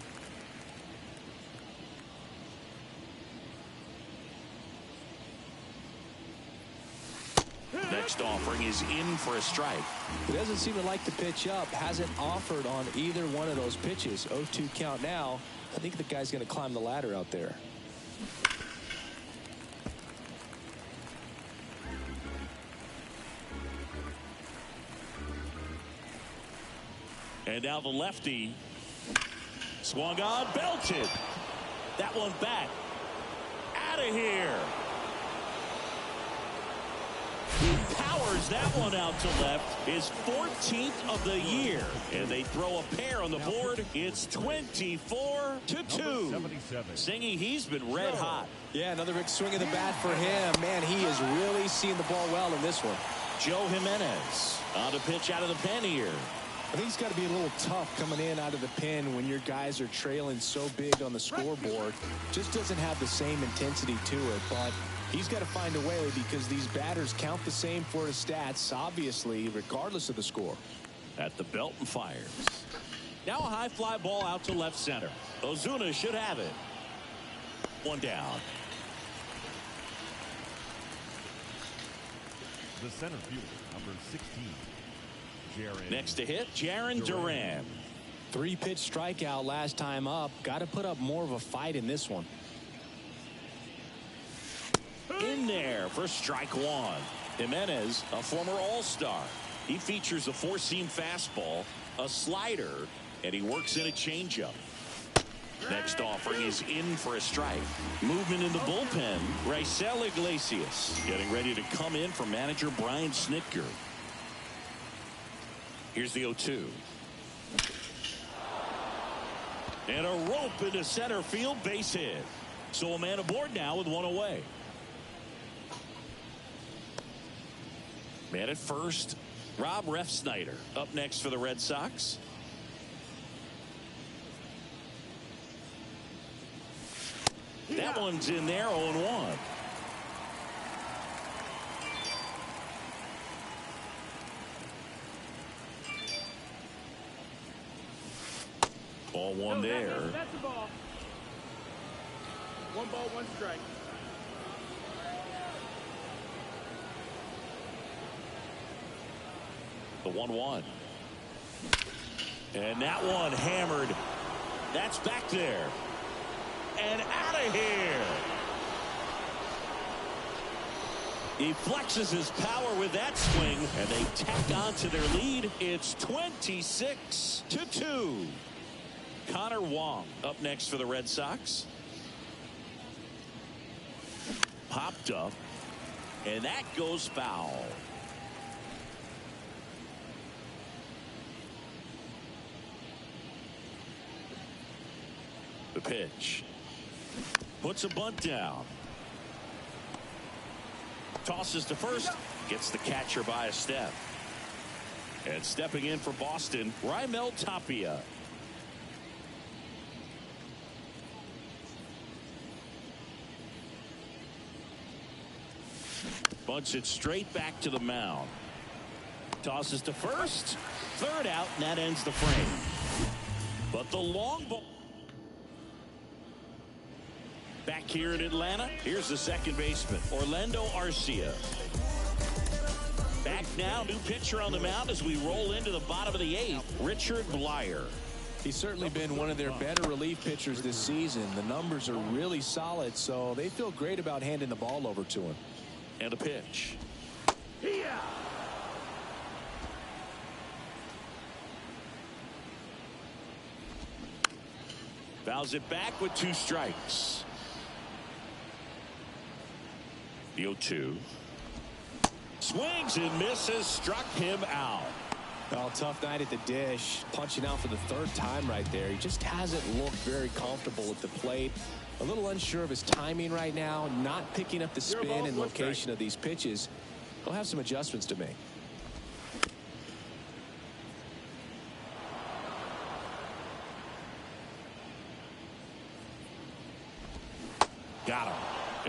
Next offering is in for a strike. He doesn't seem to like to pitch up. Hasn't offered on either one of those pitches. 0-2 count now. I think the guy's going to climb the ladder out there. And now the lefty. Swung on, belted. That one back. Out of here. He powers that one out to left. His 14th of the year. And they throw a pair on the board. It's 24-2. Singy, he's been red hot. Yeah, another big swing of the bat for him. Man, he is really seeing the ball well in this one. Joe Jimenez on the pitch out of the pen here. I think it's got to be a little tough coming in out of the pen when your guys are trailing so big on the scoreboard. Just doesn't have the same intensity to it, but he's got to find a way because these batters count the same for his stats, obviously, regardless of the score. At the belt and fires. Now a high fly ball out to left center. Ozuna should have it. One down. The center fielder, number 16. Next to hit, Jarren Duran. 3-pitch strikeout last time up. Got to put up more of a fight in this one. In there for strike 1. Jimenez, a former All-Star. He features a 4-seam fastball, a slider, and he works in a changeup. Next offering is in for a strike. Movement in the bullpen. Raisel Iglesias getting ready to come in for manager Brian Snitker. Here's the 0-2. And a rope into center field, base hit. So a man aboard now with one away. Man at first, Rob Refsnyder up next for the Red Sox. That one's in there, 0-1. Ball one there. That's the ball. 1 ball, 1 strike. The 1-1. And that one hammered. That's back there. And out of here. He flexes his power with that swing, and they tack on to their lead. It's 26-2. Connor Wong up next for the Red Sox. Popped up, and that goes foul. The pitch. Puts a bunt down. Tosses to first. Gets the catcher by a step. And stepping in for Boston, Raimel Tapia. Bunts it straight back to the mound. Tosses to first. Third out, and that ends the frame. But the long ball. Back here in Atlanta, here's the second baseman, Orlando Arcia. Back now, new pitcher on the mound as we roll into the bottom of the eighth, Richard Blyer. He's certainly been one of their better relief pitchers this season. The numbers are really solid, so they feel great about handing the ball over to him. And a pitch. Fouls it back with 2 strikes. The 0-2. Swings and misses, struck him out. Well, tough night at the dish, punching out for the 3rd time right there. He just hasn't looked very comfortable at the plate. A little unsure of his timing right now, not picking up the spin and location of these pitches. He'll have some adjustments to make. Got him.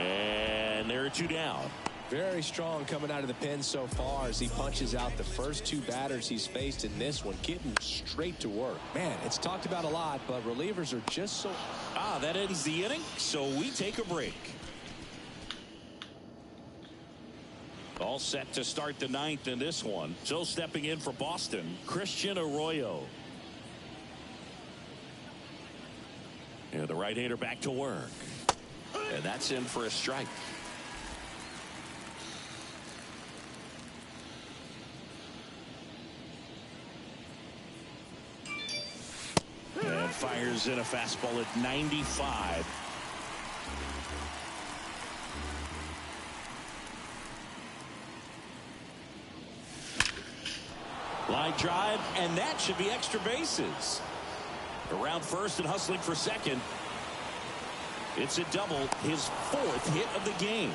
And there are 2 down. Very strong coming out of the pen so far as he punches out the first 2 batters he's faced in this one, getting straight to work. Man, it's talked about a lot, but relievers are just so... That ends the inning, so we take a break. All set to start the 9th in this one. So stepping in for Boston, Christian Arroyo. And the right-hander back to work. And that's in for a strike. And fires in a fastball at 95. Line drive, and that should be extra bases. Around first and hustling for second. It's a double, his 4th hit of the game.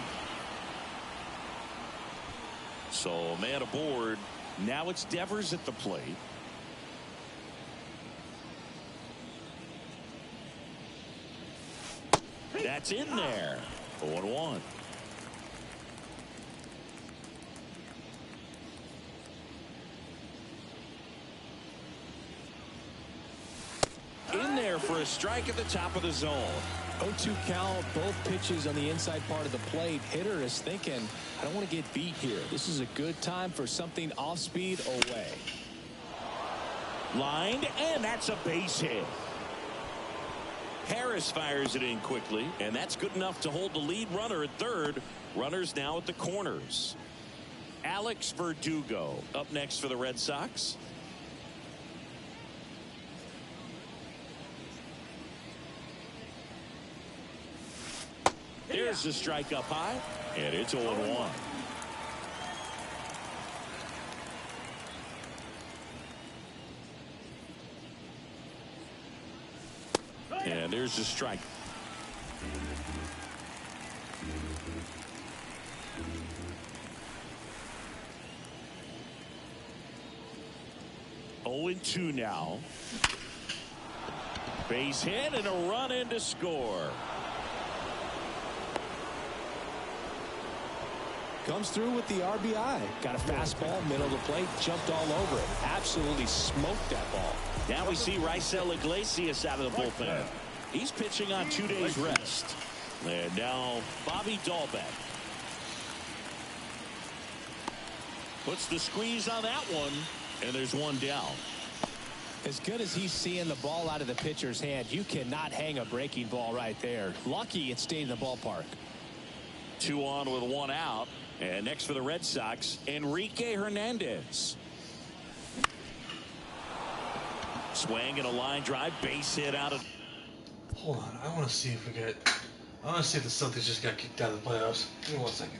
So man aboard. Now it's Devers at the plate. That's in there. 0-1. In there for a strike at the top of the zone. 0-2 count, both pitches on the inside part of the plate. Hitter is thinking, I don't want to get beat here. This is a good time for something off speed away. Lined, and that's a base hit. Harris fires it in quickly, and that's good enough to hold the lead runner at third. Runners now at the corners. Alex Verdugo up next for the Red Sox. There's the strike up high, and it's 0-1. And there's the strike. Oh, 0-2 now. Base hit and a run in to score. Comes through with the RBI. Got a fastball, middle of the plate, jumped all over it. Absolutely smoked that ball. Now we see Raisel Iglesias out of the bullpen. He's pitching on 2 days rest. And now Bobby Dahlbeck puts the squeeze on that one, and there's 1 down. As good as he's seeing the ball out of the pitcher's hand, you cannot hang a breaking ball right there. Lucky it stayed in the ballpark. 2 on with 1 out. And next for the Red Sox, Enrique Hernandez. Swing and a line drive, base hit out of. Hold on, I want to see if we get. I want to see if the Celtics just got kicked out of the playoffs. Give me 1 second.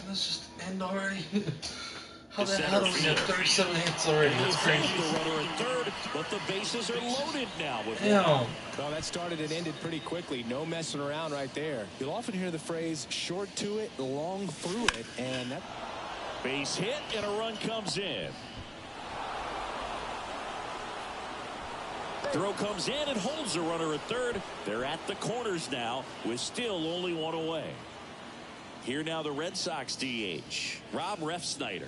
Can this just end already? How the hell do we have 37 hits already? That's crazy. The runner at third, but the bases are loaded now with Damn. one. Well, that started and ended pretty quickly. No messing around right there. You'll often hear the phrase short to it, long through it, and that Base hit and a run comes in. Throw comes in and holds the runner at third. They're at the corners now with still only one away. Here now the Red Sox DH, Rob Refsnyder.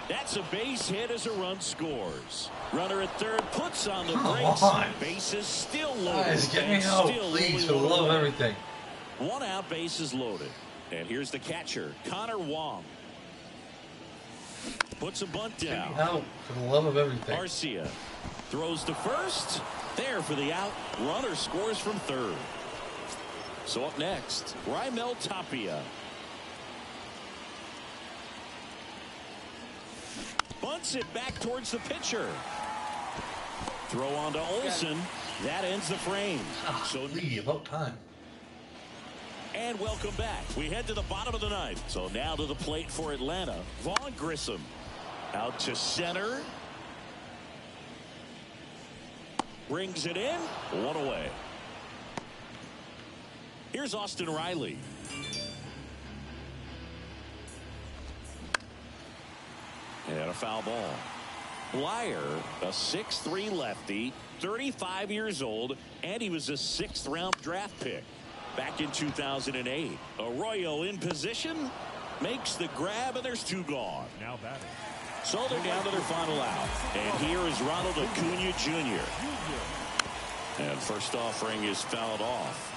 That's a base hit as a run scores. Runner at third puts on the brakes. Bases still loaded. Guys, get me help, please, for the love of everything. One out, bases loaded. And here's the catcher, Connor Wong. Puts a bunt down. Get me help, for the love of everything. Garcia throws to first. There for the out. Runner scores from third. So up next, Raimel Tapia. Bunts it back towards the pitcher. Throw on to Olsen. That ends the frame. So leave, about time. And welcome back. We head to the bottom of the ninth. So now to the plate for Atlanta. Vaughn Grissom out to center. Brings it in. One away. Here's Austin Riley. And a foul ball. Blyer, a 6'3" lefty, 35 years old, and he was a 6th round draft pick back in 2008. Arroyo in position, makes the grab, and there's two gone. Now batting. So they're down to their final out. And here is Ronald Acuna Jr. And first offering is fouled off.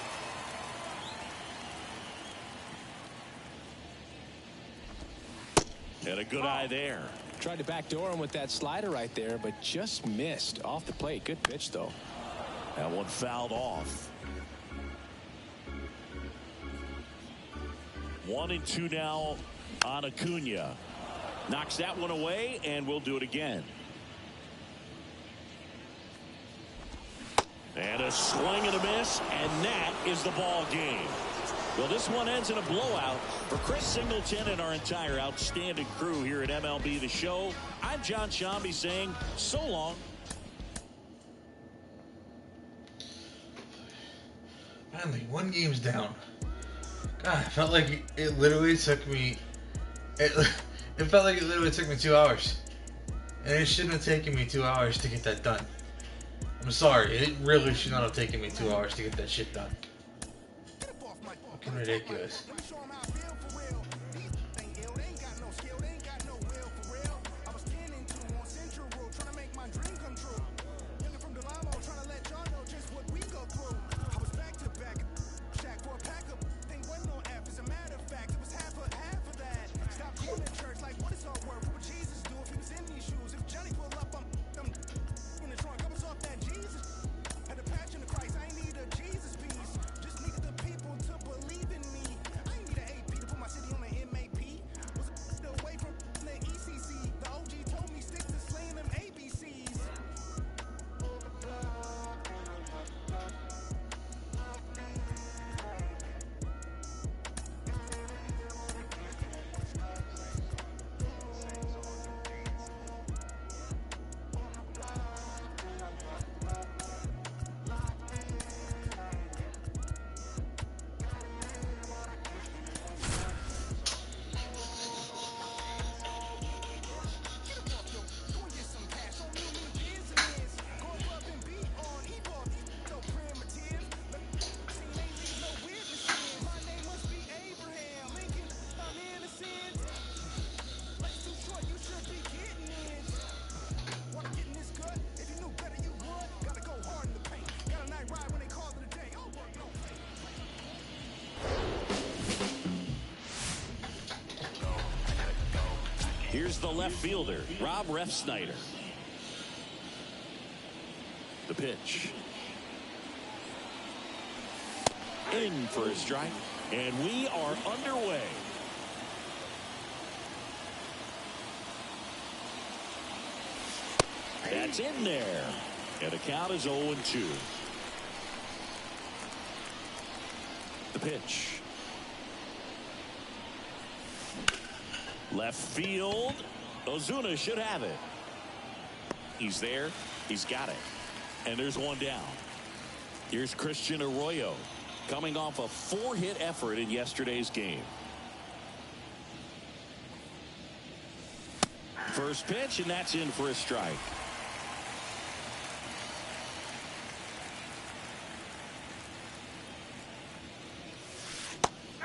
And a good eye there. tried to backdoor him with that slider right there, but just missed off the plate. Good pitch, though. That one fouled off. 1-2 now on Acuna. Knocks that one away, and we'll do it again. And a swing and a miss, and that is the ball game. Well, this one ends in a blowout. For Chris Singleton and our entire outstanding crew here at MLB The Show, I'm John Shambi saying so long. Finally, one game's down. God, I felt like it literally took me. It felt like it literally took me 2 hours, and it shouldn't have taken me 2 hours to get that done. I'm sorry, it really should not have taken me 2 hours to get that shit done. Fucking ridiculous. Here's the left fielder, Rob Refsnyder. The pitch. In for a strike, and we are underway. That's in there, and the count is 0-2. The pitch. Left field. Ozuna should have it. He's there. He's got it. And there's one down. Here's Christian Arroyo coming off a 4-hit effort in yesterday's game. First pitch, and that's in for a strike.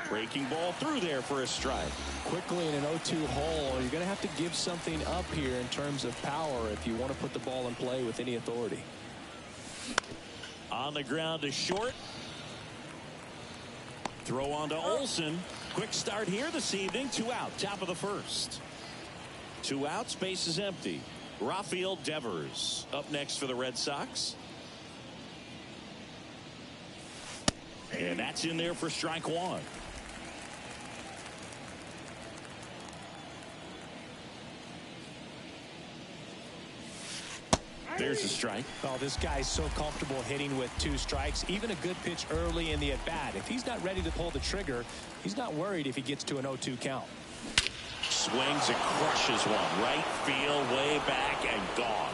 Breaking ball through there for a strike. Quickly in an 0-2 hole, you're going to have to give something up here in terms of power if you want to put the ball in play with any authority. On the ground to short. Throw on to Olsen. Quick start here this evening. 2 out, top of the first. 2 outs, base is empty. Rafael Devers up next for the Red Sox. And that's in there for strike 1. There's a strike. Oh, this guy's so comfortable hitting with 2 strikes. Even a good pitch early in the at-bat. If he's not ready to pull the trigger, he's not worried if he gets to an 0-2 count. Swings and crushes one. Right field, way back, and gone.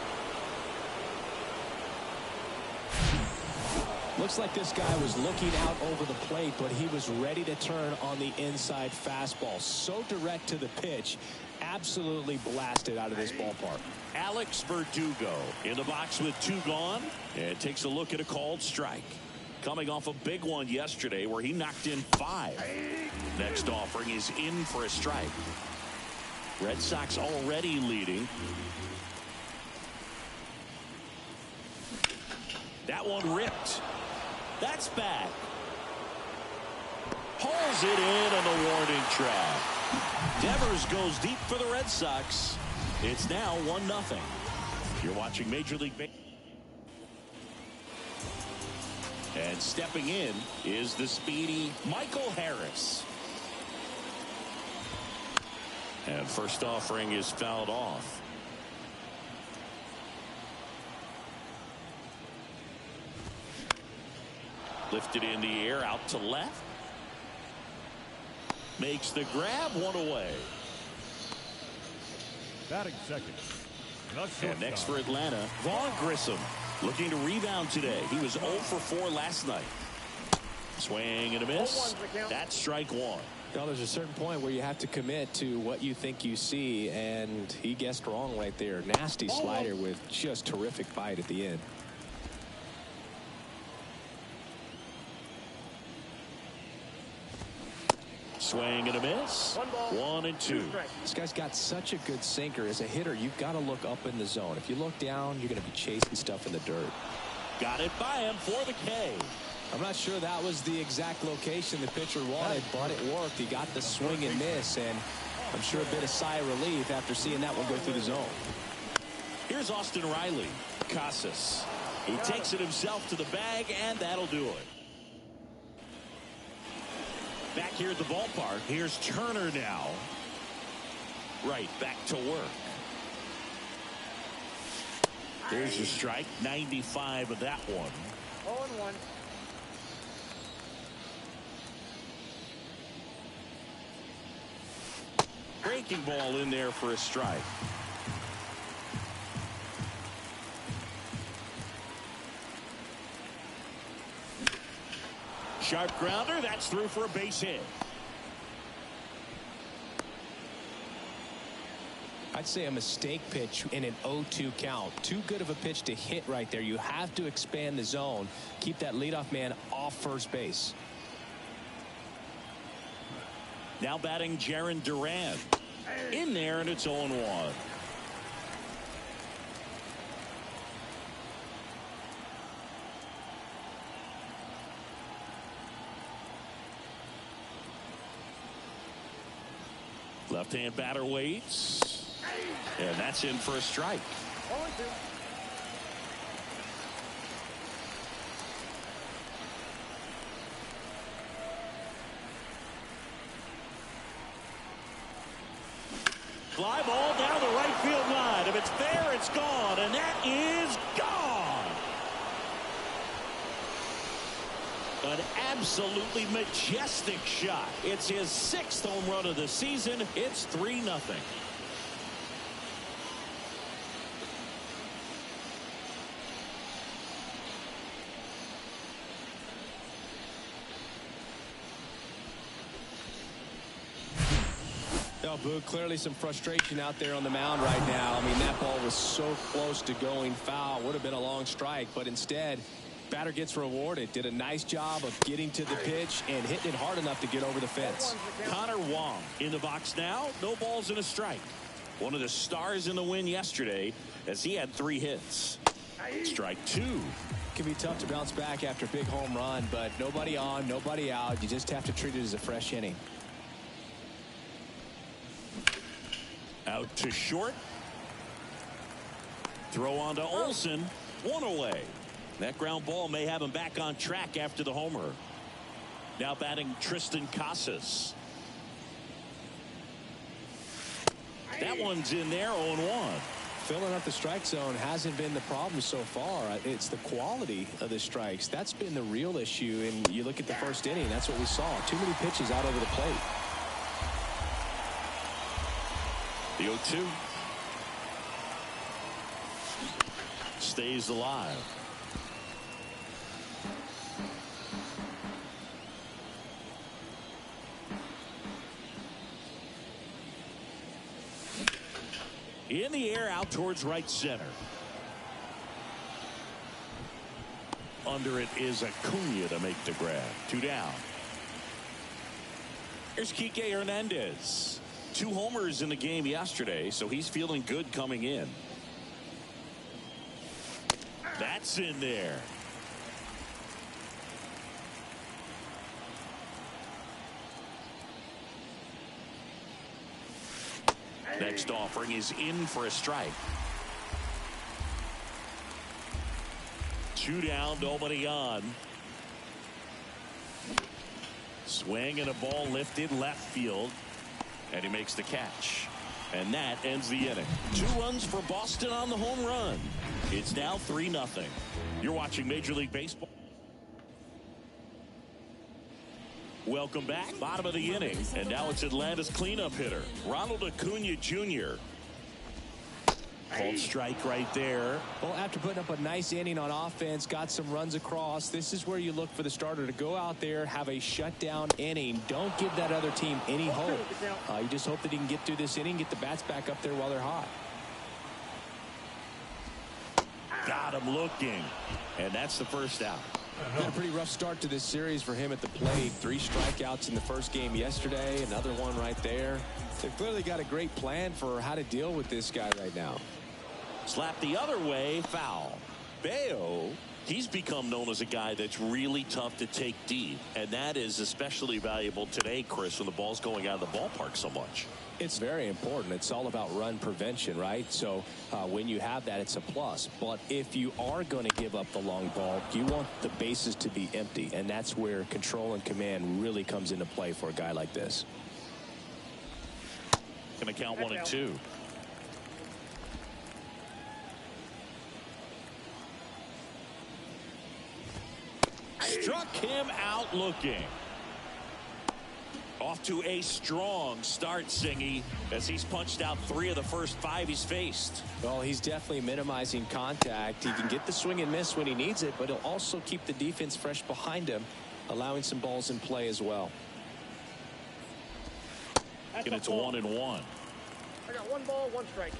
Looks like this guy was looking out over the plate, but he was ready to turn on the inside fastball. So direct to the pitch. Absolutely blasted out of this ballpark. Alex Verdugo in the box with 2 gone, and takes a look at a called strike. Coming off a big one yesterday where he knocked in 5. Next offering is in for a strike. Red Sox already leading. That one ripped. That's back. Hauls it in on the warning track. Devers goes deep for the Red Sox. It's now 1-0. You're watching Major League Baseball. And stepping in is the speedy Michael Harris. And first offering is fouled off. Lifted in the air, out to left. Makes the grab, 1 away. Batting second. And next for Atlanta, Vaughn Grissom looking to rebound today. He was 0 for 4 last night. Swing and a miss. That's strike 1. Well, there's a certain point where you have to commit to what you think you see, and he guessed wrong right there. Nasty slider with just terrific bite at the end. Swing and a miss. 1 and 2. This guy's got such a good sinker. As a hitter, you've got to look up in the zone. If you look down, you're going to be chasing stuff in the dirt. Got it by him for the K. I'm not sure that was the exact location the pitcher wanted, but it worked. He got the swing and miss, and I'm sure a bit of sigh of relief after seeing that one go through the zone. Here's Austin Riley. Casas. He takes it himself to the bag, and that'll do it. Back here at the ballpark, here's Turner now. Right, back to work. There's a strike, 95 of that one. 0-1. Breaking ball in there for a strike. Sharp grounder, that's through for a base hit. I'd say a mistake pitch in an 0-2 count. Too good of a pitch to hit right there. You have to expand the zone. Keep that leadoff man off first base. Now batting Jarren Duran. In there, and it's 0-1. Left-hand batter waits. And that's in for a strike. 0-2. Fly ball down the right field line. If it's there, it's gone. And that is gone. An absolutely majestic shot. It's his 6th home run of the season. It's 3-0. No, Boog, clearly some frustration out there on the mound right now. I mean, that ball was so close to going foul. Would have been a long strike, but instead, batter gets rewarded. Did a nice job of getting to the pitch and hitting it hard enough to get over the fence. Connor Wong in the box now. No balls and a strike. One of the stars in the win yesterday as he had 3 hits. Strike 2. Can be tough to bounce back after a big home run, but nobody on, nobody out. You just have to treat it as a fresh inning. Out to short. Throw on to Olsen. 1 away. That ground ball may have him back on track after the homer. Now batting Tristan Casas. That one's in there. 0-1. Filling up the strike zone hasn't been the problem so far. It's the quality of the strikes. That's been the real issue. And you look at the first inning, that's what we saw. Too many pitches out over the plate. The 0-2 stays alive. In the air, out towards right center. Under it is Acuna to make the grab. 2 down. Here's Kike Hernandez. 2 homers in the game yesterday, so he's feeling good coming in. That's in there. Next offering is in for a strike. 2 down, nobody on. Swing and a ball lifted left field. And he makes the catch. And that ends the inning. 2 runs for Boston on the home run. It's now 3-0. You're watching Major League Baseball. Welcome back. Bottom of the inning. And now it's Atlanta's cleanup hitter, Ronald Acuna Jr. Called strike right there. Well, after putting up a nice inning on offense, got some runs across, this is where you look for the starter to go out there, have a shutdown inning. Don't give that other team any hope. You just hope that he can get through this inning, get the bats back up there while they're hot. Got him looking. And that's the first out. Had a pretty rough start to this series for him at the plate. 3 strikeouts in the first game yesterday. Another one right there. They've clearly got a great plan for how to deal with this guy right now. Slap the other way, foul. Bayo, he's become known as a guy that's really tough to take deep. And that is especially valuable today, Chris, when the ball's going out of the ballpark so much. It's very important. It's all about run prevention, right? So when you have that, it's a plus. But if you are going to give up the long ball, you want the bases to be empty. And that's where control and command really comes into play for a guy like this. Going to count 1 and 2. Struck him out looking. Off to a strong start, Singy, as he's punched out 3 of the first 5 he's faced. Well, he's definitely minimizing contact. He can get the swing and miss when he needs it, but he'll also keep the defense fresh behind him, allowing some balls in play as well. And it's 1 and 1. I got 1 ball, 1 strike.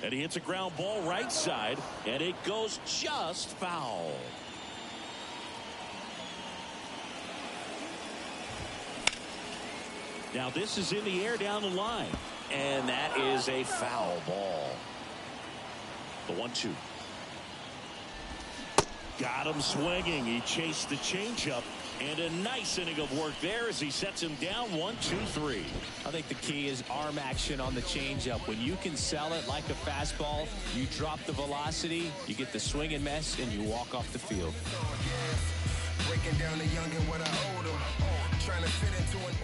And he hits a ground ball right side, and it goes just foul. Now this is in the air down the line, and that is a foul ball. The 1-2. Got him swinging. He chased the changeup. And a nice inning of work there as he sets him down 1, 2, 3. I think the key is arm action on the changeup. When you can sell it like a fastball, you drop the velocity, you get the swing and miss, and you walk off the field. Breaking down the young and what I owed him. Trying to fit into an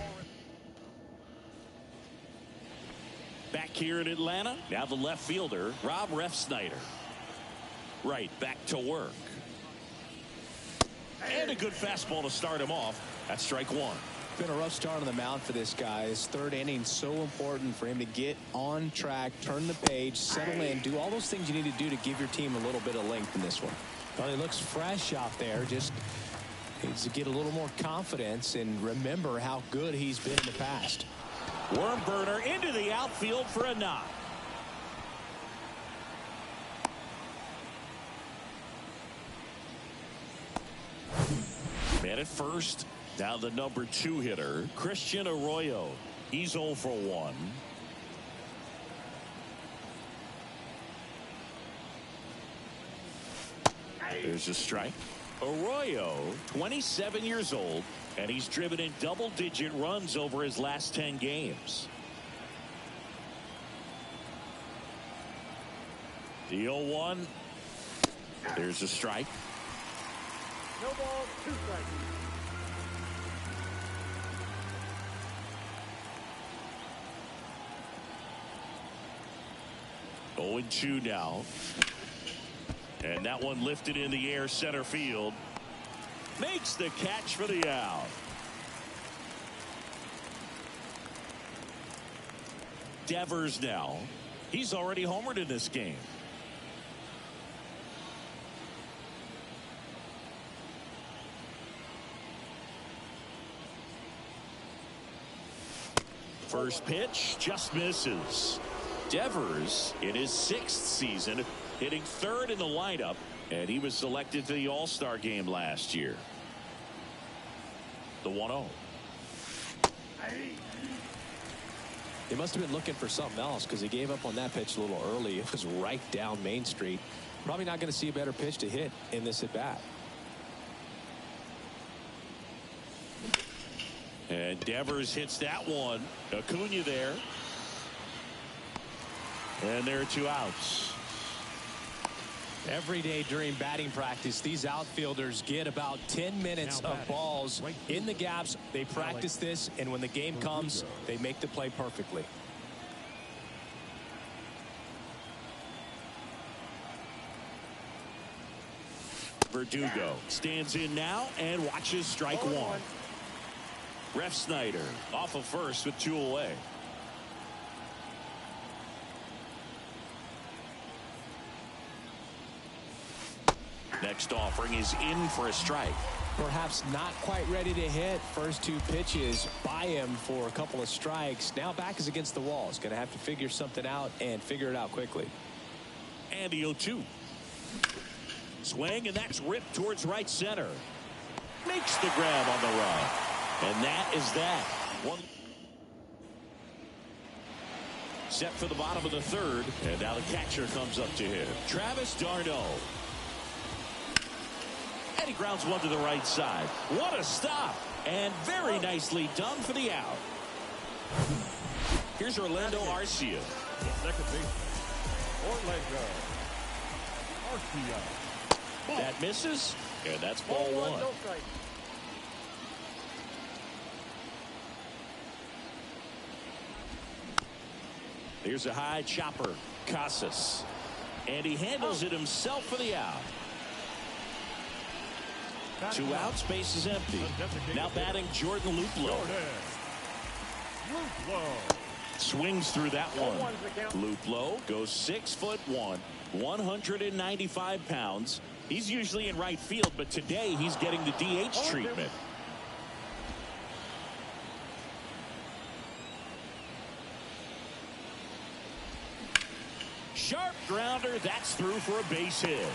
Back here in Atlanta, now the left fielder, Rob Refsnyder. Right, back to work. And a good fastball to start him off. That's strike one. Been a rough start on the mound for this guy. His third inning so important for him to get on track, turn the page, settle in, do all those things you need to do to give your team a little bit of length in this one. Well, he looks fresh out there. Just needs to get a little more confidence and remember how good he's been in the past. Worm burner into the outfield for a knock. Man at first. Now the number 2 hitter, Christian Arroyo. He's 0 for 1. There's a strike. Arroyo, 27 years old, and he's driven in double-digit runs over his last 10 games. The 0-1. There's a strike. No ball, 2 strikes. Oh, 0-2 now. And that one lifted in the air center field. Makes the catch for the out. Devers now. He's already homered in this game. First pitch just misses. Devers in his 6th season hitting 3rd in the lineup, and he was selected to the All-Star game last year. The 1-0. He must have been looking for something else because he gave up on that pitch a little early. It was right down Main Street. Probably not going to see a better pitch to hit in this at bat. And Devers hits that one. Acuna there. And there are 2 outs. Every day during batting practice, these outfielders get about 10 minutes of balls in the gaps. They practice this, and when the game comes, they make the play perfectly. Verdugo stands in now and watches strike 1. Refsnyder off of first with 2 away. Next offering is in for a strike. Perhaps not quite ready to hit. First 2 pitches by him for a couple of strikes. Now back is against the wall. He's going to have to figure something out and figure it out quickly. And the 0-2. Swing, and that's ripped towards right center. Makes the grab on the run. And that is that. One set for the bottom of the 3rd. And now the catcher comes up to him. Travis d'Arnaud. And he grounds one to the right side. What a stop. And very nicely done for the out. Here's Orlando Arcia. Second base, Orlando Arcia. That misses. And that's ball 1. No strike. Here's a high chopper. Casas. And he handles it himself for the out. 2 outs, base is empty. Now batting Jordan Luplow. Swings through that one. Luplow goes 6'1", 195 pounds. He's usually in right field, but today he's getting the DH treatment. Sharp grounder, that's through for a base hit.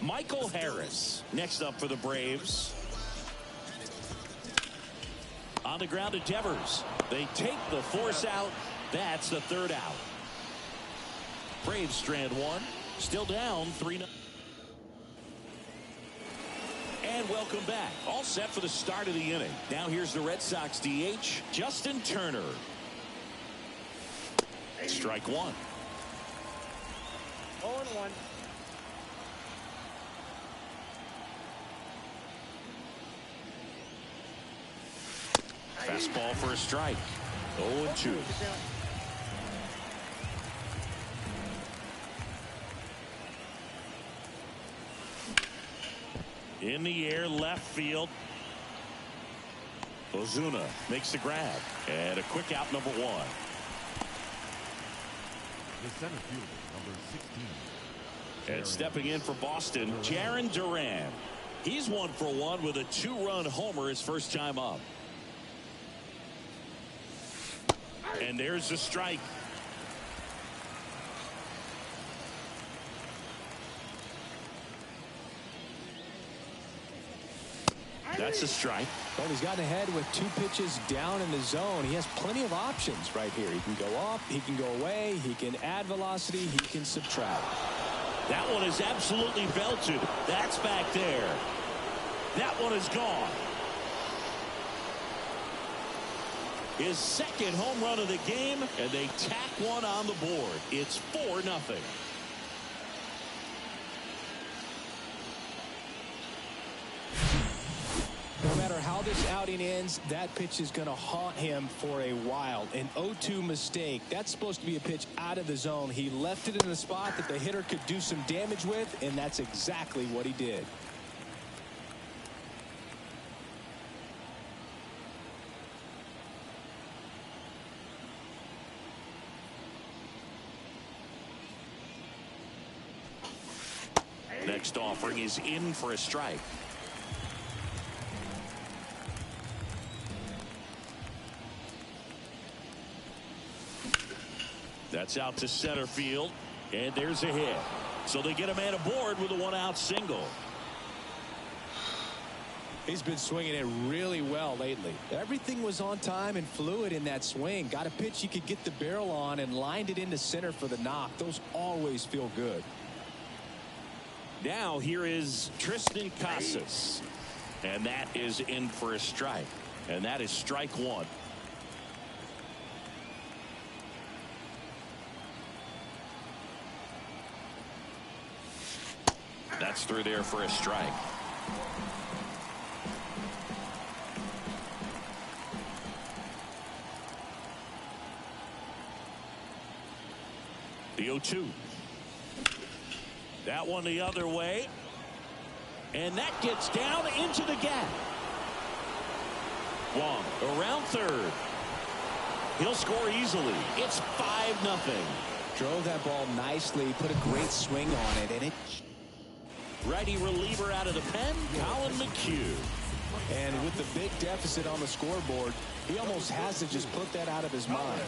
Michael Harris next up for the Braves. On the ground to Devers. They take the force out. That's the 3rd out. Braves strand 1. Still down 3-0. And welcome back. All set for the start of the inning. Now here's the Red Sox DH, Justin Turner. Strike 1. 0-1. Fastball for a strike. 0-2. In the air, left field. Ozuna makes the grab. And a quick out, number 1. The center fielder, number 16. And stepping in for Boston, Jarren Duran. He's 1 for 1 with a 2-run homer his first time up. And there's the strike. That's a strike. Well, he's gotten ahead with 2 pitches down in the zone. He has plenty of options right here. He can go up, he can go away, he can add velocity, he can subtract. That one is absolutely belted. That's back there. That one is gone. His second home run of the game, and they tack one on the board. It's 4-0. No matter how this outing ends, that pitch is going to haunt him for a while. An 0-2 mistake. That's supposed to be a pitch out of the zone. He left it in a spot that the hitter could do some damage with, and that's exactly what he did. Next offering is in for a strike. That's out to center field, and there's a hit. So they get a man aboard with a 1-out single. He's been swinging it really well lately. Everything was on time and fluid in that swing. Got a pitch he could get the barrel on and lined it into center for the knock. Those always feel good. Now here is Tristan Casas, and that is in for a strike, and that is strike 1. That's through there for a strike. The 0-2. That one the other way. And that gets down into the gap. Wong around third. He'll score easily. It's 5-0. Drove that ball nicely, put a great swing on it, and it... Righty reliever out of the pen, Colin McHugh. And with the big deficit on the scoreboard, he almost has to just put that out of his mind.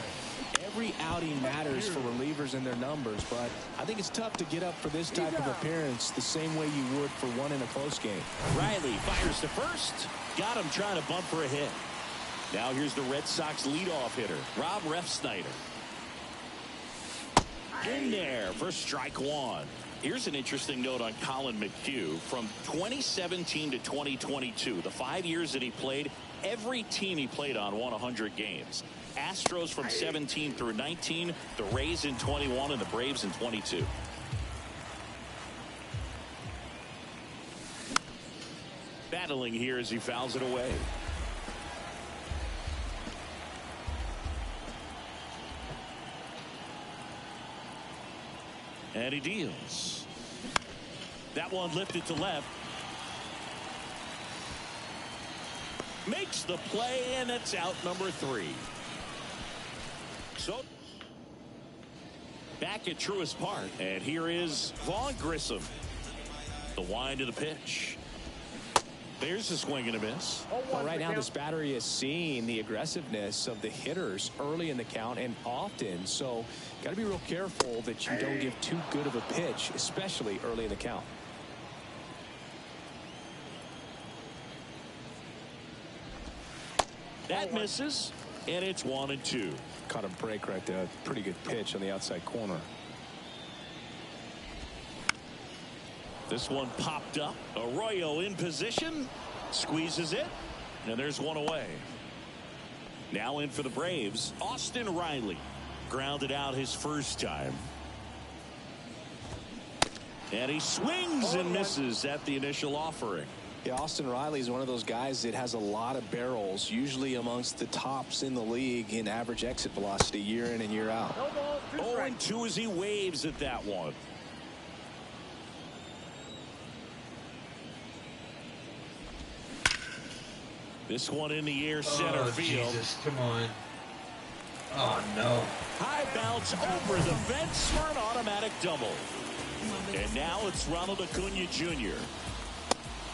Every outing matters for relievers and their numbers, but I think it's tough to get up for this type of appearance the same way you would for one in a close game. Riley fires to first. Got him trying to bunt for a hit. Now here's the Red Sox leadoff hitter, Rob Refsnyder. In there for strike 1. Here's an interesting note on Colin McHugh. From 2017 to 2022, the 5 years that he played, every team he played on won 100 games. Astros from 17 through 19, the Rays in 21, and the Braves in 22. Battling here as he fouls it away. And he deals. That one lifted to left. Makes the play, and it's out number 3. So back at Truist Park, and here is Vaughn Grissom. The wind of the pitch. There's a swing and a miss. Well, right now this battery is seeing the aggressiveness of the hitters early in the count and often, so got to be real careful that you don't give too good of a pitch, especially early in the count. That misses, and it's 1-2. Caught a break right there. Pretty good pitch on the outside corner. This one popped up. Arroyo in position, squeezes it, and there's one away. Now in for the Braves, Austin Riley. Grounded out his first time. And he swings and misses at the initial offering. Yeah, Austin Riley is one of those guys that has a lot of barrels, usually amongst the tops in the league in average exit velocity year in and year out. 0-2 as he waves at that one. This one in the air, center field. Jesus, come on. Oh, no. High bounce over the fence for an automatic double. And now it's Ronald Acuna Jr.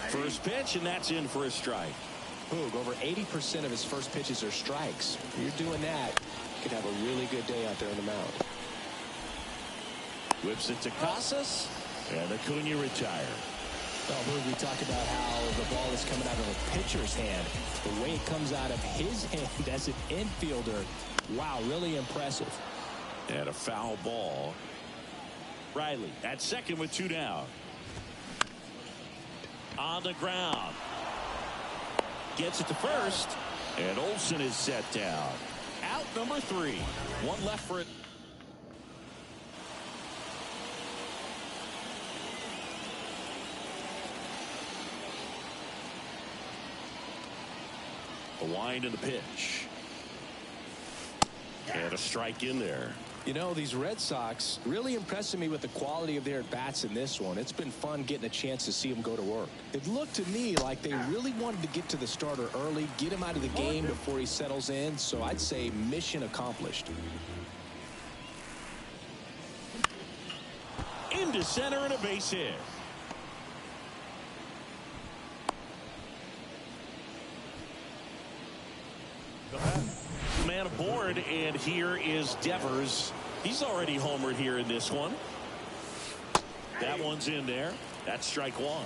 First pitch, and that's in for a strike. Boog, over 80% of his first pitches are strikes. If you're doing that, you could have a really good day out there on the mound. Whips it to Casas, and Acuna retired. Well, Boog, we talked about how the ball is coming out of a pitcher's hand. The way it comes out of his hand as an infielder, wow, really impressive. And a foul ball. Riley at second with 2 down. On the ground. Gets it to first. And Olsen is set down. Out number 3. One left for it. The wind and the pitch. And a strike in there. You know, these Red Sox really impressing me with the quality of their at-bats in this one. It's been fun getting a chance to see them go to work. It looked to me like they really wanted to get to the starter early, get him out of the game before he settles in. So I'd say mission accomplished. Into center and a base hit. Man aboard, and here is Devers. He's already homered here in this one. That one's in there. That's strike 1.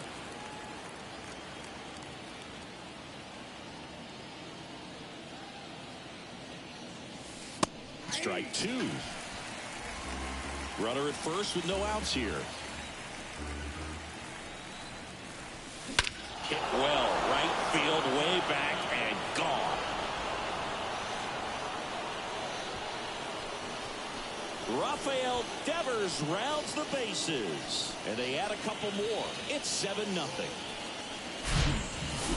Strike 2. Runner at first with no outs here. Hit well, right field, way back, and gone. Rafael Devers rounds the bases, and they add a couple more. It's 7-0.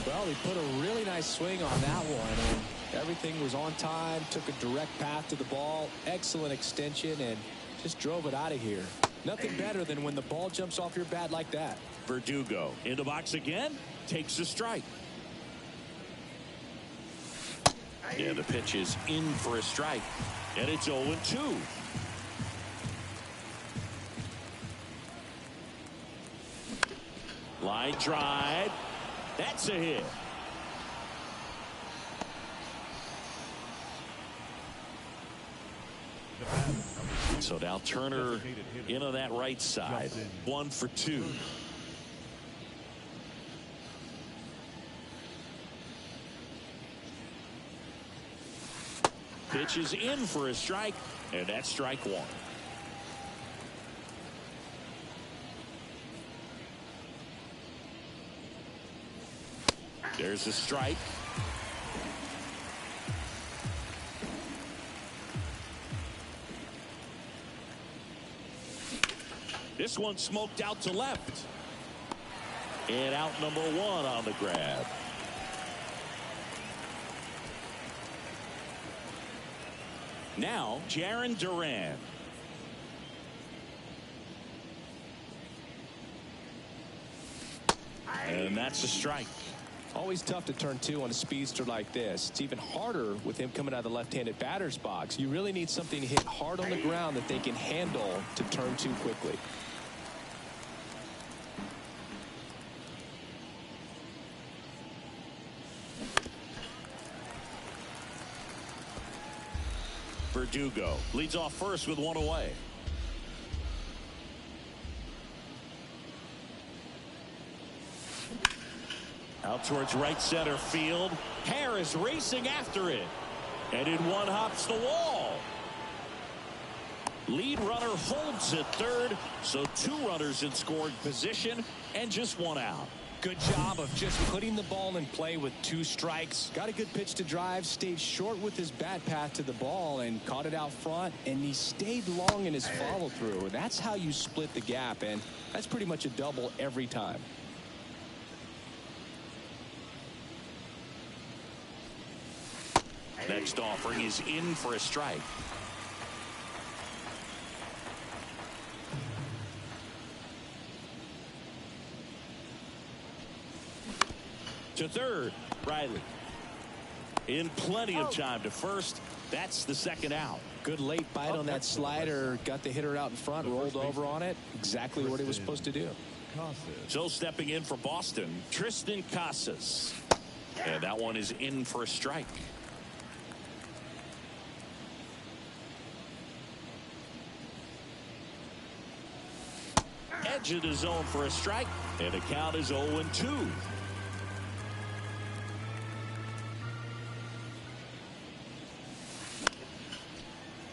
Well, he put a really nice swing on that one, and everything was on time, took a direct path to the ball, excellent extension, and just drove it out of here. Nothing better than when the ball jumps off your bat like that. Verdugo in the box again, takes a strike. And the pitch is in for a strike, and it's 0-2. Line drive. That's a hit. So now Turner in on that right side. 1 for 2. Pitch is in for a strike, and that's strike 1. There's a strike. This one smoked out to left. And out number 1 on the grab. Now, Jarren Duran. And that's a strike. Always tough to turn 2 on a speedster like this. It's even harder with him coming out of the left-handed batter's box. You really need something to hit hard on the ground that they can handle to turn 2 quickly. Verdugo leads off first with 1 away. Out towards right center field. Harris racing after it. And in one hops the wall. Lead runner holds at third. So 2 runners in scoring position and just 1 out. Good job of just putting the ball in play with 2 strikes. Got a good pitch to drive, stayed short with his bat path to the ball and caught it out front, and he stayed long in his follow through. That's how you split the gap, and that's pretty much a double every time. Next offering is in for a strike. To third, Riley. In plenty of time to first. That's the second out. Good late bite on that slider. Got the hitter out in front, rolled over on it. Exactly what he was supposed to do. So stepping in for Boston, Tristan Casas. And that one is in for a strike. Edge of the zone for a strike. And the count is 0-2.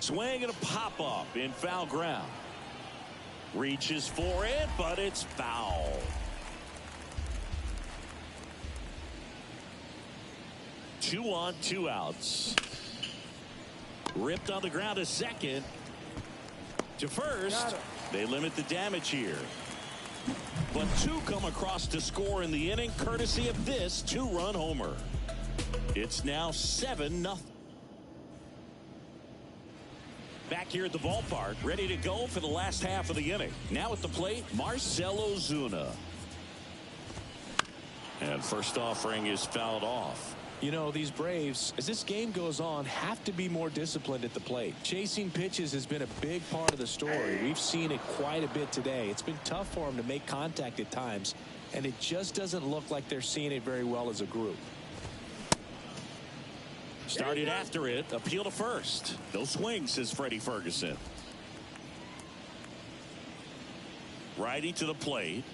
Swing and a pop-up in foul ground. Reaches for it, but it's foul. Two on, two outs. Ripped on the ground to second. To first. They limit the damage here. But two come across to score in the inning, courtesy of this two-run homer. It's now 7-0. Back here at the ballpark, ready to go for the last half of the inning. Now at the plate, Marcell Ozuna. And first offering is fouled off. You know, these Braves, as this game goes on, have to be more disciplined at the plate. Chasing pitches has been a big part of the story. We've seen it quite a bit today. It's been tough for them to make contact at times, and it just doesn't look like they're seeing it very well as a group. Started after it, appeal to first. No swings, says Freddie Ferguson. Righty to the plate.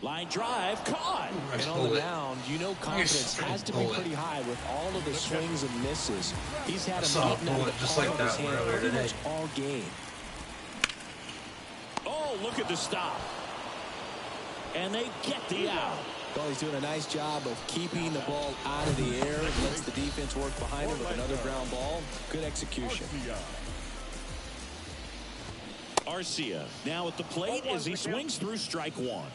Line drive, caught. And on the mound, you know confidence has to be pretty high with all of the swings and misses. He's had him eaten out of the just palm like of his that hand earlier pretty today. much all game. Oh, look at the stop. And they get the out. Well, he's doing a nice job of keeping the ball out of the air. Lets the defense work behind him with another ground ball. Good execution. Arcia now at the plate as he swings through strike one.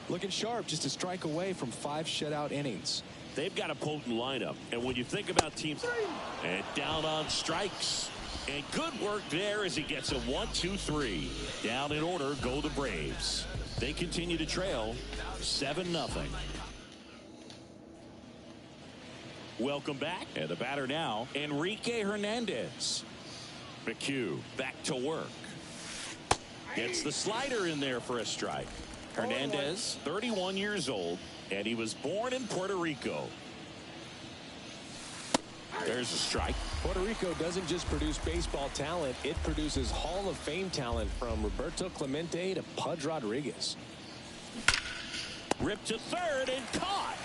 Looking sharp, just a strike away from 5 shutout innings. They've got a potent lineup. And when you think about teams, and down on strikes. And good work there as he gets a 1-2-3. Down in order go the Braves. They continue to trail 7-0. Welcome back. And the batter now, Enrique Hernandez. McHugh back to work. Gets the slider in there for a strike. Hernandez, 31 years old, and he was born in Puerto Rico. There's a strike. Puerto Rico doesn't just produce baseball talent, it produces Hall of Fame talent from Roberto Clemente to Pudge Rodriguez. Ripped to third and caught.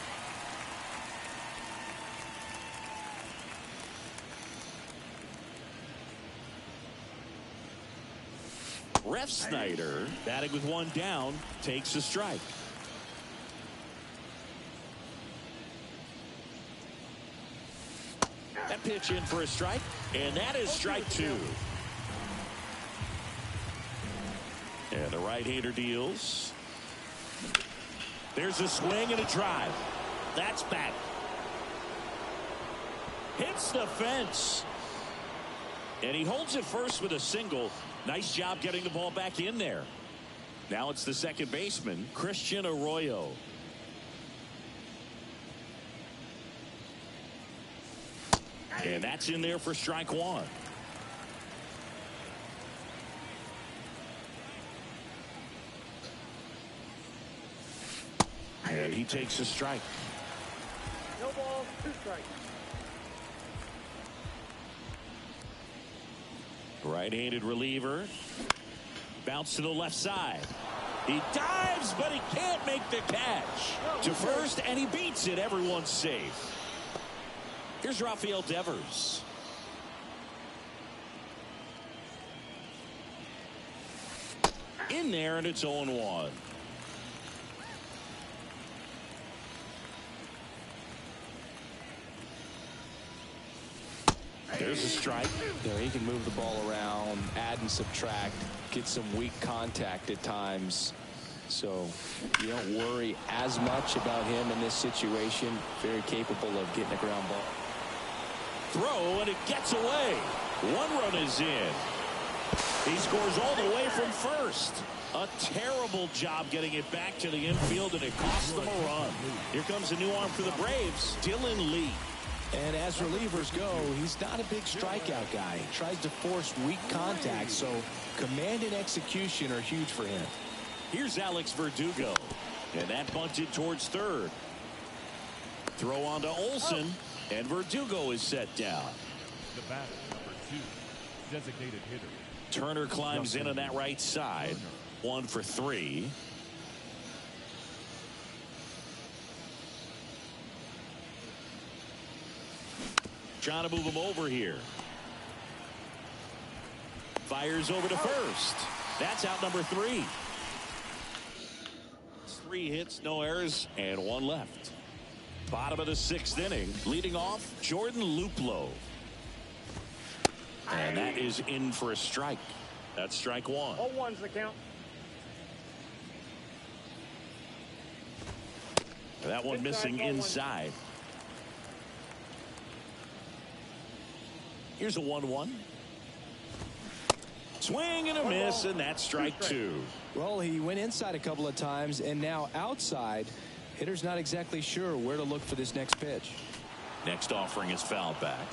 Ref Snyder, batting with one down, takes a strike. That pitch in for a strike, and that is strike two. And the right-hander deals. There's a swing and a drive. That's back. Hits the fence. And he holds it first with a single. Nice job getting the ball back in there. Now it's the second baseman, Christian Arroyo. And that's in there for strike one. And he takes a strike. No balls, 2 strikes. Right-handed reliever. Bounce to the left side. He dives, but he can't make the catch. To first, and he beats it. Everyone's safe. Here's Rafael Devers. In there, and it's 0-1. There's a strike. There, he can move the ball around, add and subtract, get some weak contact at times. So you don't worry as much about him in this situation. Very capable of getting a ground ball. Throw, and it gets away. One run is in. He scores all the way from first. A terrible job getting it back to the infield, and it costs them a run. Here comes a new arm for the Braves, Dylan Lee. And as relievers go, he's not a big strikeout guy. He tries to force weak contact, so command and execution are huge for him. Here's Alex Verdugo, and that bunted towards third. Throw on to Olsen, and Verdugo is set down. The batter, number 2, designated hitter. Turner climbs in on that right side. 1 for 3. Trying to move him over here. Fires over to first. That's out number 3. 3 hits, no errors, and 1 left. Bottom of the 6th inning. Leading off, Jordan Luplow. And that is in for a strike. That's strike 1. 0-1's the count. That one missing inside. Here's a 1-1. Swing and a miss, and that's strike 2. Well, he went inside a couple of times, and now outside. Hitter's not exactly sure where to look for this next pitch. Next offering is fouled back.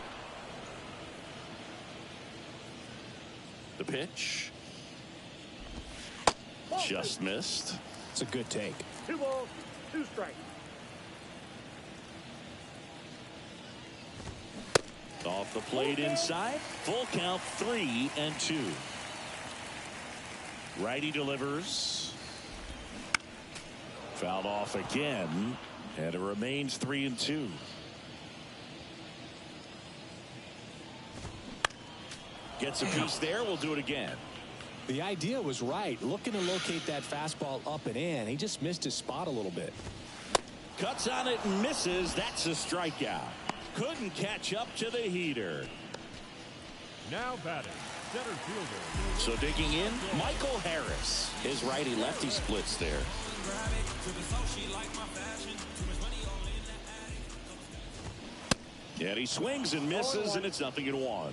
The pitch. Just missed. It's a good take. 2 balls, 2 strikes. Off the plate inside. Full count, 3-2. Righty delivers. Fouled off again, and it remains 3-2. Gets a piece there. We'll do it again. The idea was right. Looking to locate that fastball up and in. He just missed his spot a little bit. Cuts on it and misses. That's a strikeout. Couldn't catch up to the heater. Now batting, center fielder. So digging in, Michael Harris. His righty-lefty splits there. And he swings and misses, and it's 0-1.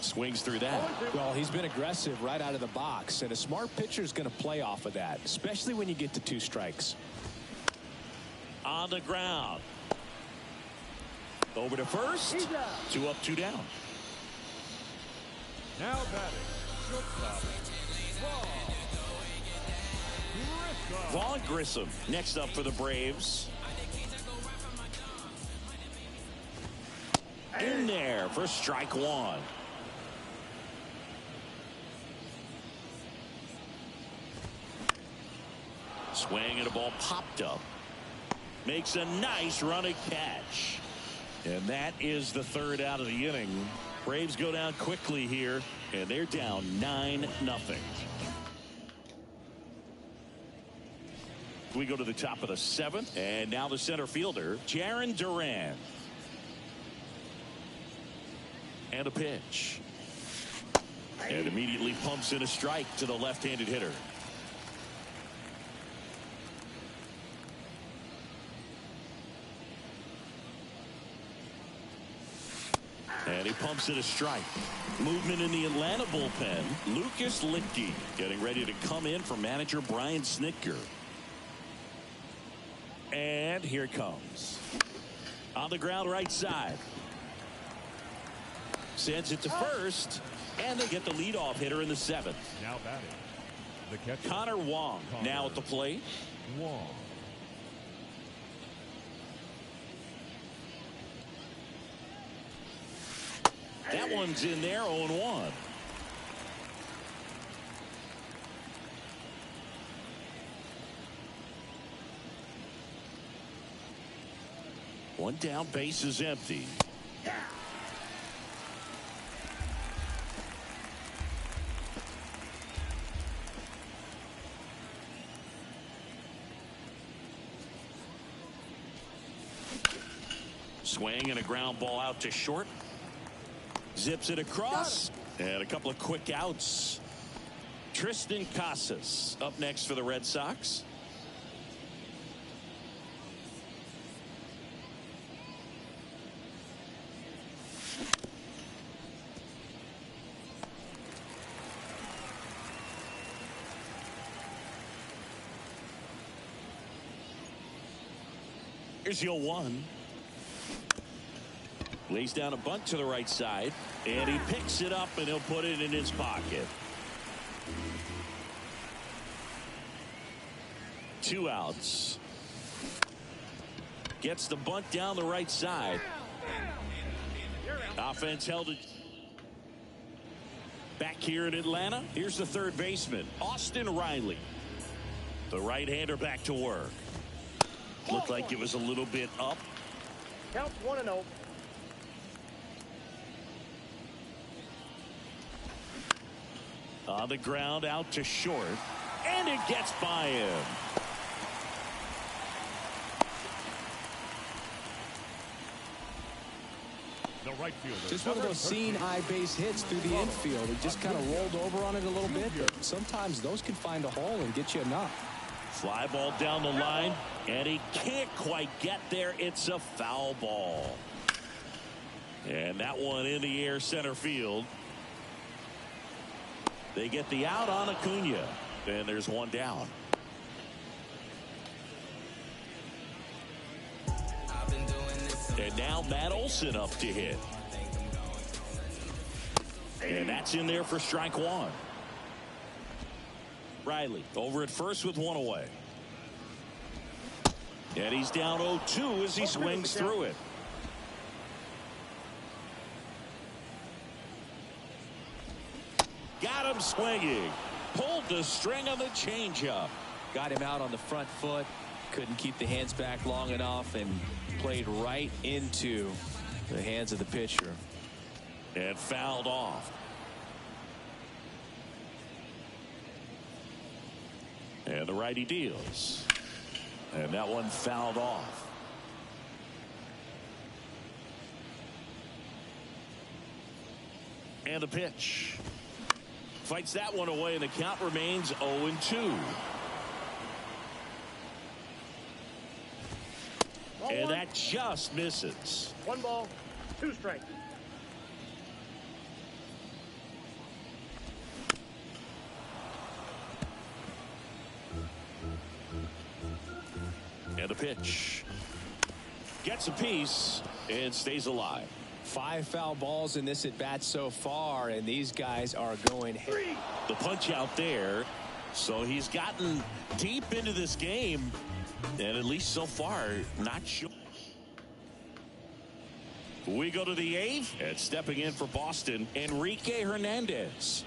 Swings through that. Well, he's been aggressive right out of the box, and a smart pitcher is going to play off of that, especially when you get to 2 strikes. On the ground. Over to first. 2 up, 2 down. Now batting, shortstop, Vaughn Grissom next up for the Braves. In there for strike 1. Swing and a ball popped up. Makes a nice running catch. And that is the 3rd out of the inning. Braves go down quickly here, and they're down 9-0. We go to the top of the 7th, and now the center fielder, Jarren Duran. And a pitch. And immediately pumps in a strike to the left-handed hitter. And he pumps in a strike. Movement in the Atlanta bullpen. Lucas Littke getting ready to come in for manager Brian Snitker. And here it comes. On the ground right side. Sends it to first. And they get the leadoff hitter in the 7th. now batting, the catcher, Connor Wong now at the plate. Wong. That one's in there, 0-1. One down, base is empty. swing and a ground ball out to short. Zips it across. And a couple of quick outs. Tristan Casas up next for the Red Sox. Here's 0-1. Lays down a bunt to the right side, and he picks it up, and he'll put it in his pocket. 2 outs. Gets the bunt down the right side. Offense held it. Back here in Atlanta, here's the third baseman, Austin Riley. The right-hander back to work. Looked like it was a little bit up. Counts 1-0. On the ground out to short, and it gets by him. The right fielder. Just one of those seeing eye base hits through the infield. He just kind of rolled over on it a little bit, but sometimes those can find a hole and get you a knock. Fly ball down the line, and he can't quite get there. It's a foul ball. And that one in the air center field. They get the out on Acuna, and there's one down. And now Matt Olson up to hit. And that's in there for strike one. Riley over at first with one away. And he's down 0-2 as he swings through it. Got him swinging. Pulled the string on the changeup. Got him out on the front foot. Couldn't keep the hands back long enough and played right into the hands of the pitcher. And fouled off. And the righty deals. And that one fouled off. And the pitch. Fights that one away, and the count remains 0-2. And that just misses. 1 ball, 2 strikes. And the pitch. Gets a piece and stays alive. 5 foul balls in this at bat so far, and these guys are going. The punch out there. So he's gotten deep into this game, and at least so far, not sure. We go to the 8th, and stepping in for Boston, Enrique Hernandez.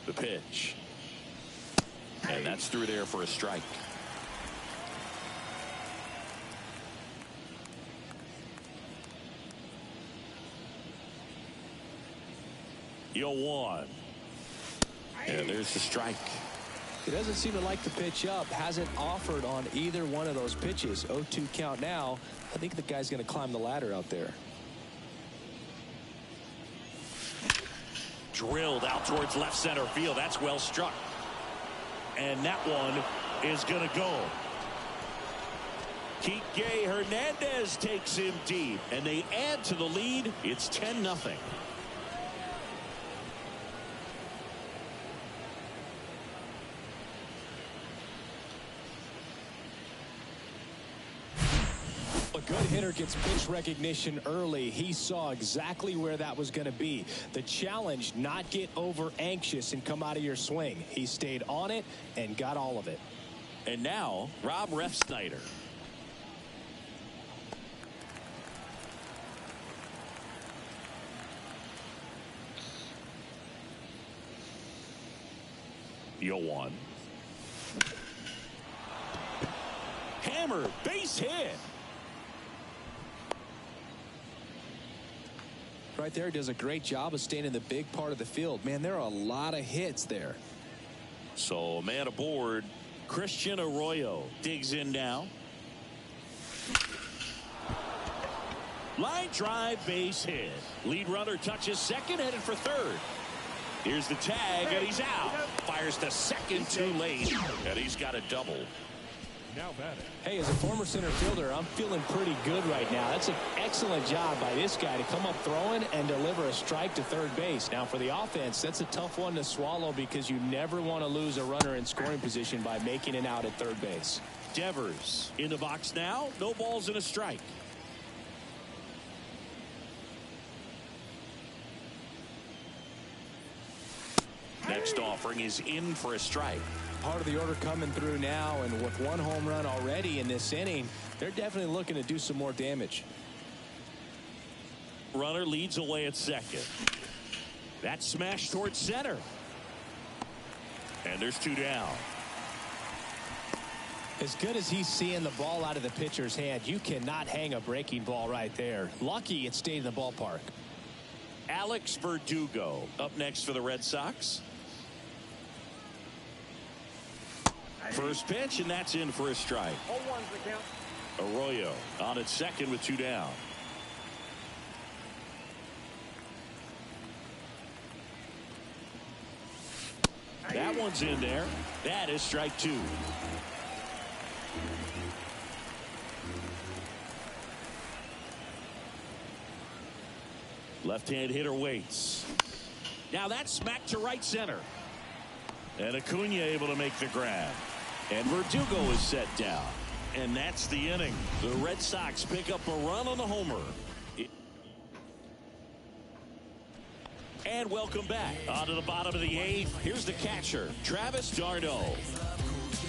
The pitch. And that's through there for a strike. Yo, 1. And there's the strike. He doesn't seem to like the pitch up. Hasn't offered on either one of those pitches. 0-2 count now. I think the guy's going to climb the ladder out there. Drilled out towards left center field. That's well struck. And that one is going to go. Kike Hernandez takes him deep, and they add to the lead. It's 10-0. A good hitter gets pitch recognition early. He saw exactly where that was going to be. The challenge, not get over anxious and come out of your swing. He stayed on it and got all of it. And now Rob Refsnyder. Yo, 1. Hammer, base hit. right there does a great job of staying in the big part of the field. Man, there are a lot of hits there. So a man aboard. Christian Arroyo digs in now. Line drive, base hit. Lead runner touches second, headed for third. Here's the tag, and he's out. Fires to second too late, and he's got a double. Now batting. Hey, as a former center fielder, I'm feeling pretty good right now. That's an excellent job by this guy to come up throwing and deliver a strike to third base. Now, for the offense, that's a tough one to swallow because you never want to lose a runner in scoring position by making it out at third base. Devers in the box now. No balls and a strike. Next offering is in for a strike. Part of the order coming through now, and with one home run already in this inning, they're definitely looking to do some more damage. Runner leads away at second. That's smashed towards center. And there's two down. As good as he's seeing the ball out of the pitcher's hand, you cannot hang a breaking ball right there. Lucky it stayed in the ballpark. Alex Verdugo up next for the Red Sox. First pitch, and that's in for a strike. 0-1's the count. Arroyo on at second with two down. That one's in there. That is strike two. Left-hand hitter waits. Now that's smacked to right center. And Acuna able to make the grab. And Verdugo is set down. And that's the inning. The Red Sox pick up a run on the homer. And welcome back. On to the bottom of the eighth. Here's the catcher, Travis d'Arnaud.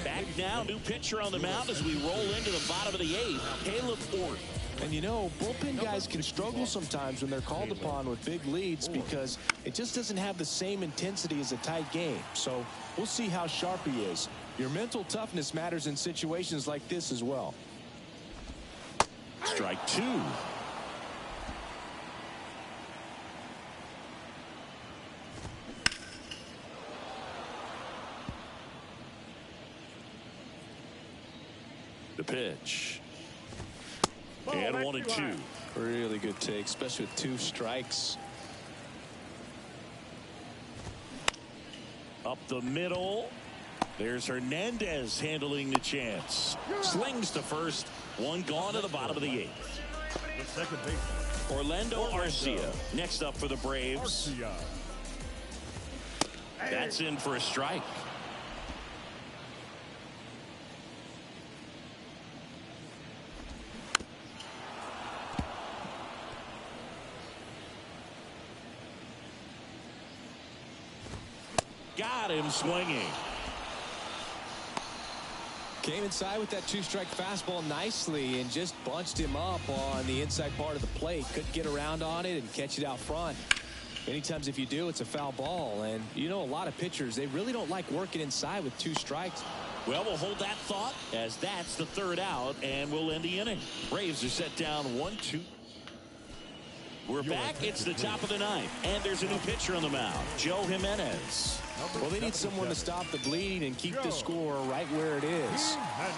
Back now, new pitcher on the mound as we roll into the bottom of the eighth. Caleb Ford. And you know, bullpen guys can struggle sometimes when they're called upon with big leads because it just doesn't have the same intensity as a tight game. So we'll see how sharp he is. Your mental toughness matters in situations like this as well. Strike two. The pitch. And 1-2. Really good take, especially with two strikes. Up the middle. There's Hernandez handling the chance. Slings to first. One gone to the bottom of the eighth. The second baseman. Orlando Arcia next up for the Braves. Arcia. That's in for a strike. Got him swinging. Came inside with that two-strike fastball nicely and just bunched him up on the inside part of the plate. Couldn't get around on it and catch it out front. Many times if you do, it's a foul ball. And you know, a lot of pitchers, they really don't like working inside with two strikes. Well, we'll hold that thought as that's the third out, and we'll end the inning. Braves are set down 1-2. We're back. It's the top of the ninth, and there's a new pitcher on the mound, Joe Jimenez. Well, they need someone to stop the bleeding and keep the score right where it is.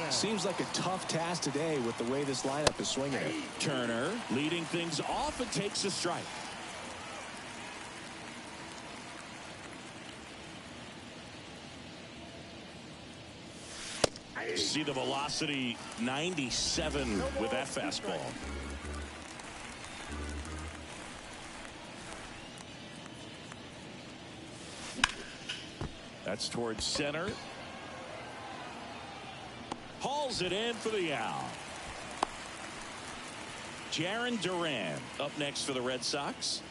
Seems like a tough task today with the way this lineup is swinging it. Turner leading things off and takes a strike. See the velocity, 97 with that fastball. That's towards center. Hauls it in for the out. Jarren Duran up next for the Red Sox.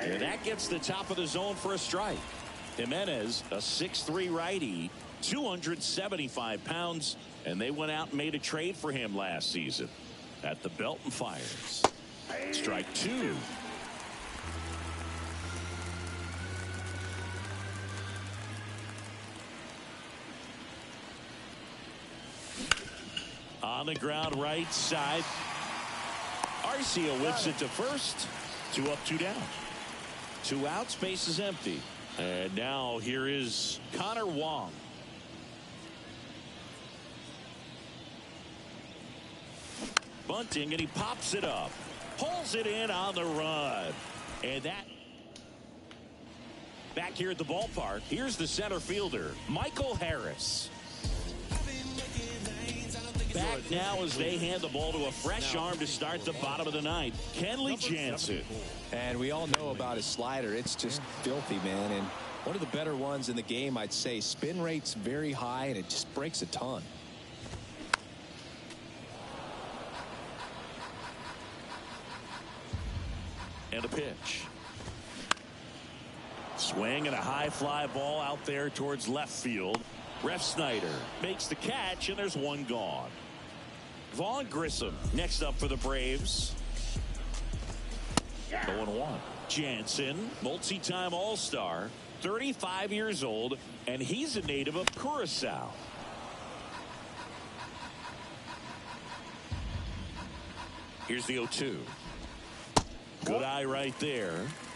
And that gets the top of the zone for a strike. Jimenez, a 6'3" righty, 275 pounds, and they went out and made a trade for him last season at the Belton Fires. Strike two. the ground right side. Arcia whips it to first. 2 up, 2 down. 2 outs, base is empty. And now here is Connor Wong. Bunting, and he pops it up. Pulls it in on the run. And that... Back here at the ballpark, here's the center fielder, Michael Harris. Back now as they hand the ball to a fresh arm to start the bottom of the ninth, Kenley Jansen. And we all know about his slider. It's just filthy, man. And one of the better ones in the game, I'd say. Spin rate's very high, and it just breaks a ton. And a pitch. Swing and a high fly ball out there towards left field. Ref Snyder makes the catch, and there's one gone. Vaughn Grissom next up for the Braves. 0-1. Jansen, multi-time All-Star, 35 years old, and he's a native of Curacao. Here's the 0-2. Good eye right there.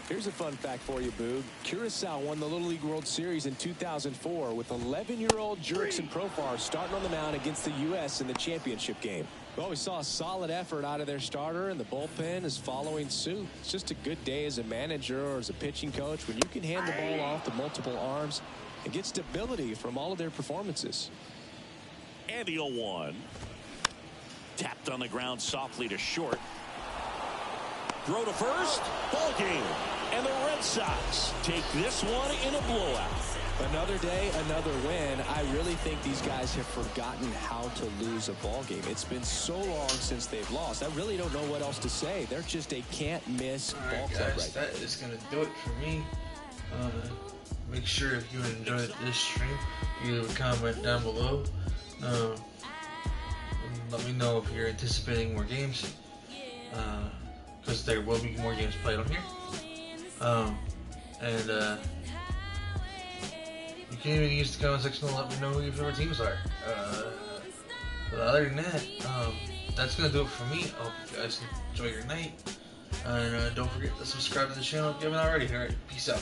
Here's a fun fact for you, Boog. Curacao won the Little League World Series in 2004 with 11-year-old Jurickson Profar starting on the mound against the U.S. in the championship game. Well, we saw a solid effort out of their starter, and the bullpen is following suit. It's just a good day as a manager or as a pitching coach when you can hand the ball off to multiple arms and get stability from all of their performances. And the 0-1. Tapped on the ground softly to short. Throw to first. Ball game. And the Red Sox take this one in a blowout. Another day, another win. I really think these guys have forgotten how to lose a ball game. It's been so long since they've lost. I really don't know what else to say. They're just a can't-miss ball club right now. That is going to do it for me. Make sure if you enjoyed this stream, you leave a comment down below. Let me know if you're anticipating more games. Because there will be more games played on here. You can even use the comment section to let me know who your favorite teams are. But other than that, that's going to do it for me. I hope you guys enjoy your night. And don't forget to subscribe to the channel if you haven't already. Alright, peace out.